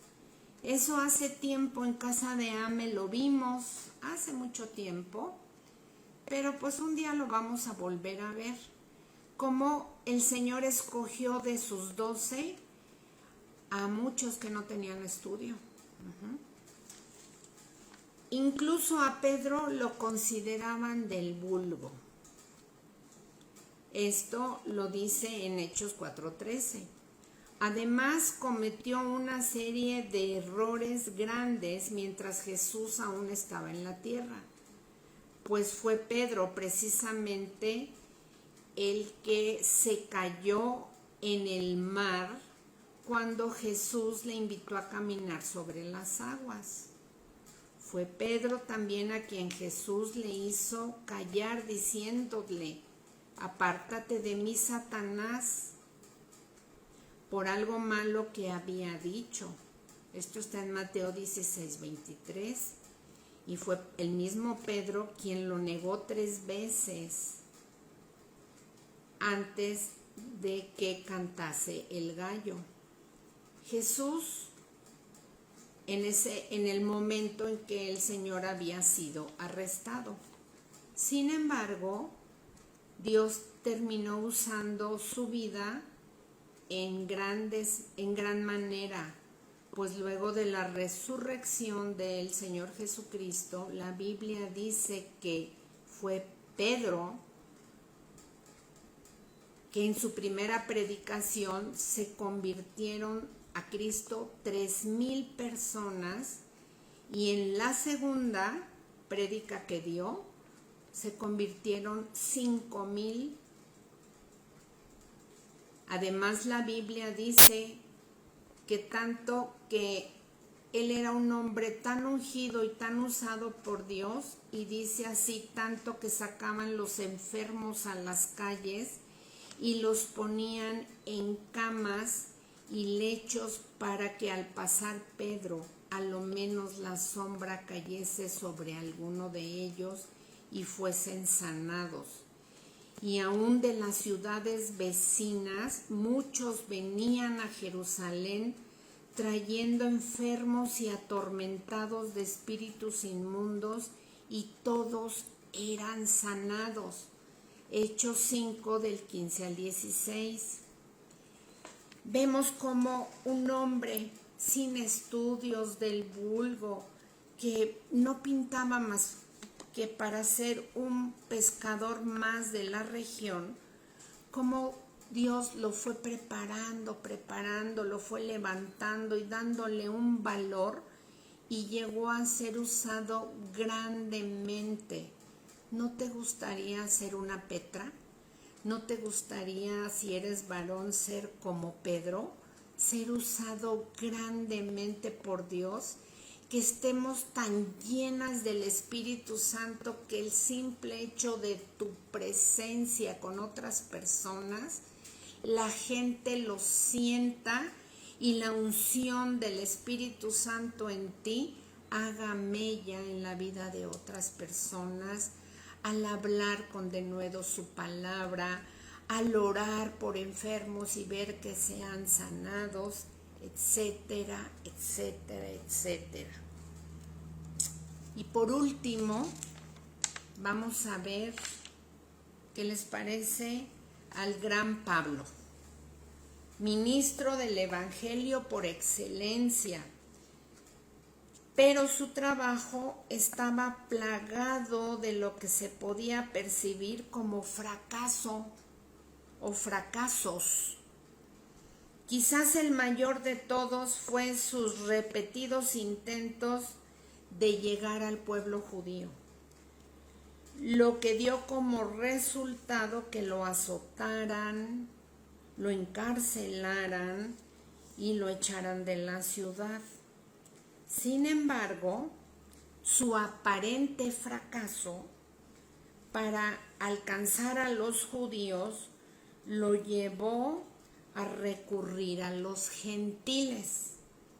Eso hace tiempo en casa de Ame lo vimos, hace mucho tiempo, pero pues un día lo vamos a volver a ver. Cómo el Señor escogió de sus 12 a muchos que no tenían estudio. Incluso a Pedro lo consideraban del vulgo. Esto lo dice en Hechos 4:13. Además, cometió una serie de errores grandes mientras Jesús aún estaba en la tierra. Pues fue Pedro precisamente el que se cayó en el mar cuando Jesús le invitó a caminar sobre las aguas. Fue Pedro también a quien Jesús le hizo callar diciéndole: apártate de mí, Satanás, por algo malo que había dicho. Esto está en Mateo 16:23. Y fue el mismo Pedro quien lo negó 3 veces antes de que cantase el gallo. Jesús, en el momento en que el Señor había sido arrestado. Sin embargo, Dios terminó usando su vida en gran manera, pues luego de la resurrección del Señor Jesucristo, la Biblia dice que fue Pedro que en su primera predicación se convirtieron a Cristo 3,000 personas, y en la segunda prédica que dio se convirtieron 5,000. Además, la Biblia dice que tanto que él era un hombre tan ungido y tan usado por Dios, y dice así, tanto que sacaban los enfermos a las calles y los ponían en camas y lechos para que al pasar Pedro, a lo menos la sombra cayese sobre alguno de ellos y fuesen sanados. Y aún de las ciudades vecinas, muchos venían a Jerusalén trayendo enfermos y atormentados de espíritus inmundos, y todos eran sanados. Hechos 5 del 15 al 16. Vemos como un hombre sin estudios, del vulgo, que no pintaba más que para ser un pescador más de la región, como Dios lo fue preparando, lo fue levantando y dándole un valor, y llegó a ser usado grandemente. ¿No te gustaría ser una Petra? ¿No te gustaría, si eres varón, ser como Pedro? Ser usado grandemente por Dios, que estemos tan llenas del Espíritu Santo que el simple hecho de tu presencia con otras personas, la gente lo sienta y la unción del Espíritu Santo en ti haga mella en la vida de otras personas, al hablar con denuedo su palabra, al orar por enfermos y ver que sean sanados, etcétera, etcétera, etcétera. Y por último, vamos a ver qué les parece al gran Pablo. ministro del Evangelio por excelencia, pero su trabajo estaba plagado de lo que se podía percibir como fracaso o fracasos. Quizás el mayor de todos fue sus repetidos intentos de llegar al pueblo judío, lo que dio como resultado que lo azotaran, lo encarcelaran y lo echaran de la ciudad. Sin embargo, su aparente fracaso para alcanzar a los judíos lo llevó a recurrir a los gentiles.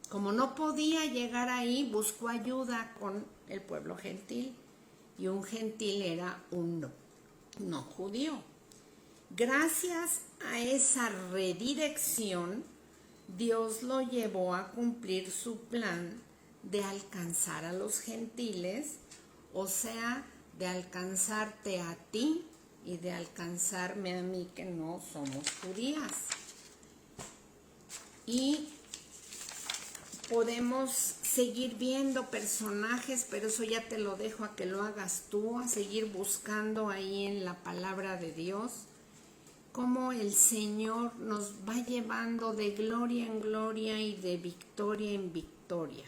Como no podía llegar ahí, buscó ayuda con el pueblo gentil, y un gentil era un no judío. Gracias a esa redirección, Dios lo llevó a cumplir su plan de alcanzar a los gentiles, o sea, de alcanzarte a ti y de alcanzarme a mí, que no somos judías. Y podemos seguir viendo personajes, pero eso ya te lo dejo a que lo hagas tú, a seguir buscando ahí en la palabra de Dios, cómo el Señor nos va llevando de gloria en gloria y de victoria en victoria.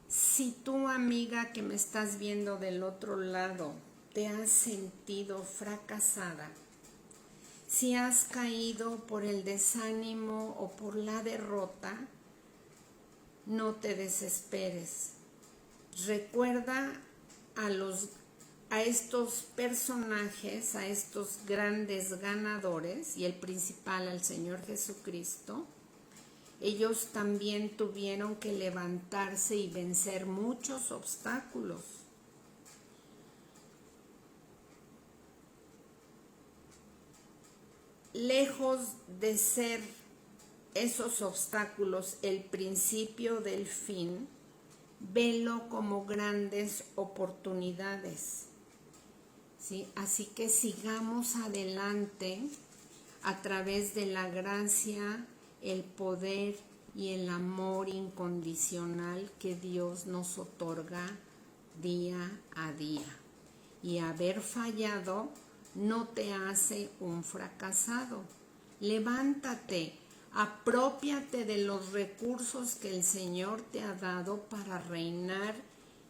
Si tú, amiga, que me estás viendo del otro lado, te has sentido fracasada, si has caído por el desánimo o por la derrota, no te desesperes. Recuerda a estos personajes, a estos grandes ganadores, y el principal, al Señor Jesucristo. Ellos también tuvieron que levantarse y vencer muchos obstáculos. Lejos de ser esos obstáculos el principio del fin, velo como grandes oportunidades, ¿sí? Así que sigamos adelante a través de la gracia, el poder y el amor incondicional que Dios nos otorga día a día. Y haber fallado no te hace un fracasado. Levántate, aprópiate de los recursos que el Señor te ha dado para reinar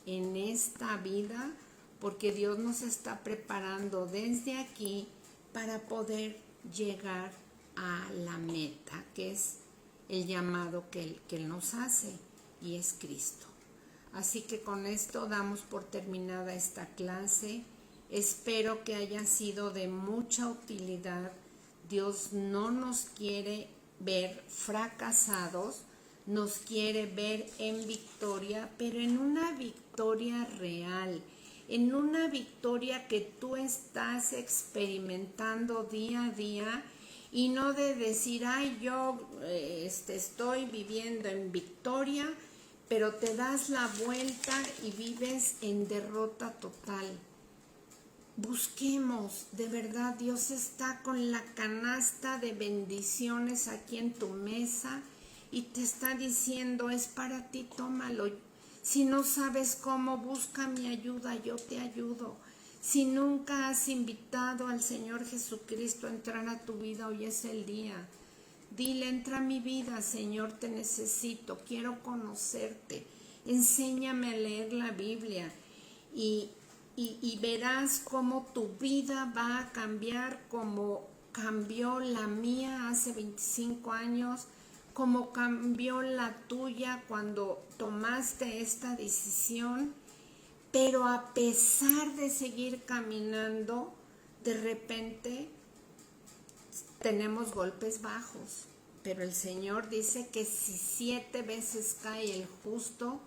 en esta vida, porque Dios nos está preparando desde aquí para poder llegar a la meta, que es el llamado que Él nos hace, y es Cristo. Así que con esto damos por terminada esta clase. Espero que haya sido de mucha utilidad. Dios no nos quiere ver fracasados, nos quiere ver en victoria, pero en una victoria real, en una victoria que tú estás experimentando día a día, y no de decir, ay, yo estoy viviendo en victoria, pero te das la vuelta y vives en derrota total. Busquemos, de verdad, Dios está con la canasta de bendiciones aquí en tu mesa y te está diciendo, es para ti, tómalo. Si no sabes cómo, busca mi ayuda, yo te ayudo. Si nunca has invitado al Señor Jesucristo a entrar a tu vida, hoy es el día. Dile, entra a mi vida, Señor, te necesito, quiero conocerte. Enséñame a leer la Biblia y verás cómo tu vida va a cambiar, como cambió la mía hace 25 años, como cambió la tuya cuando tomaste esta decisión. Pero a pesar de seguir caminando, de repente tenemos golpes bajos. Pero el Señor dice que si 7 veces cae el justo,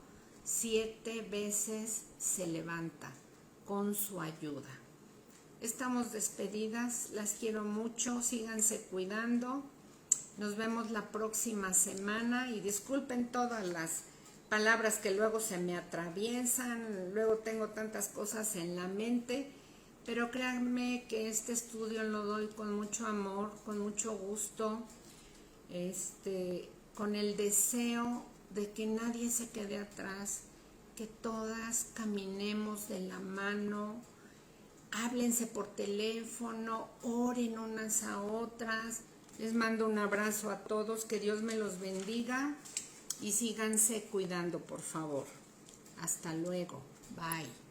7 veces se levanta con su ayuda. Estamos despedidas, las quiero mucho, síganse cuidando. Nos vemos la próxima semana y disculpen todas las palabras que luego se me atraviesan, luego tengo tantas cosas en la mente, pero créanme que este estudio lo doy con mucho amor, con mucho gusto, con el deseo de que nadie se quede atrás, que todas caminemos de la mano, háblense por teléfono, oren unas a otras. Les mando un abrazo a todos, que Dios me los bendiga y síganse cuidando, por favor. Hasta luego, bye.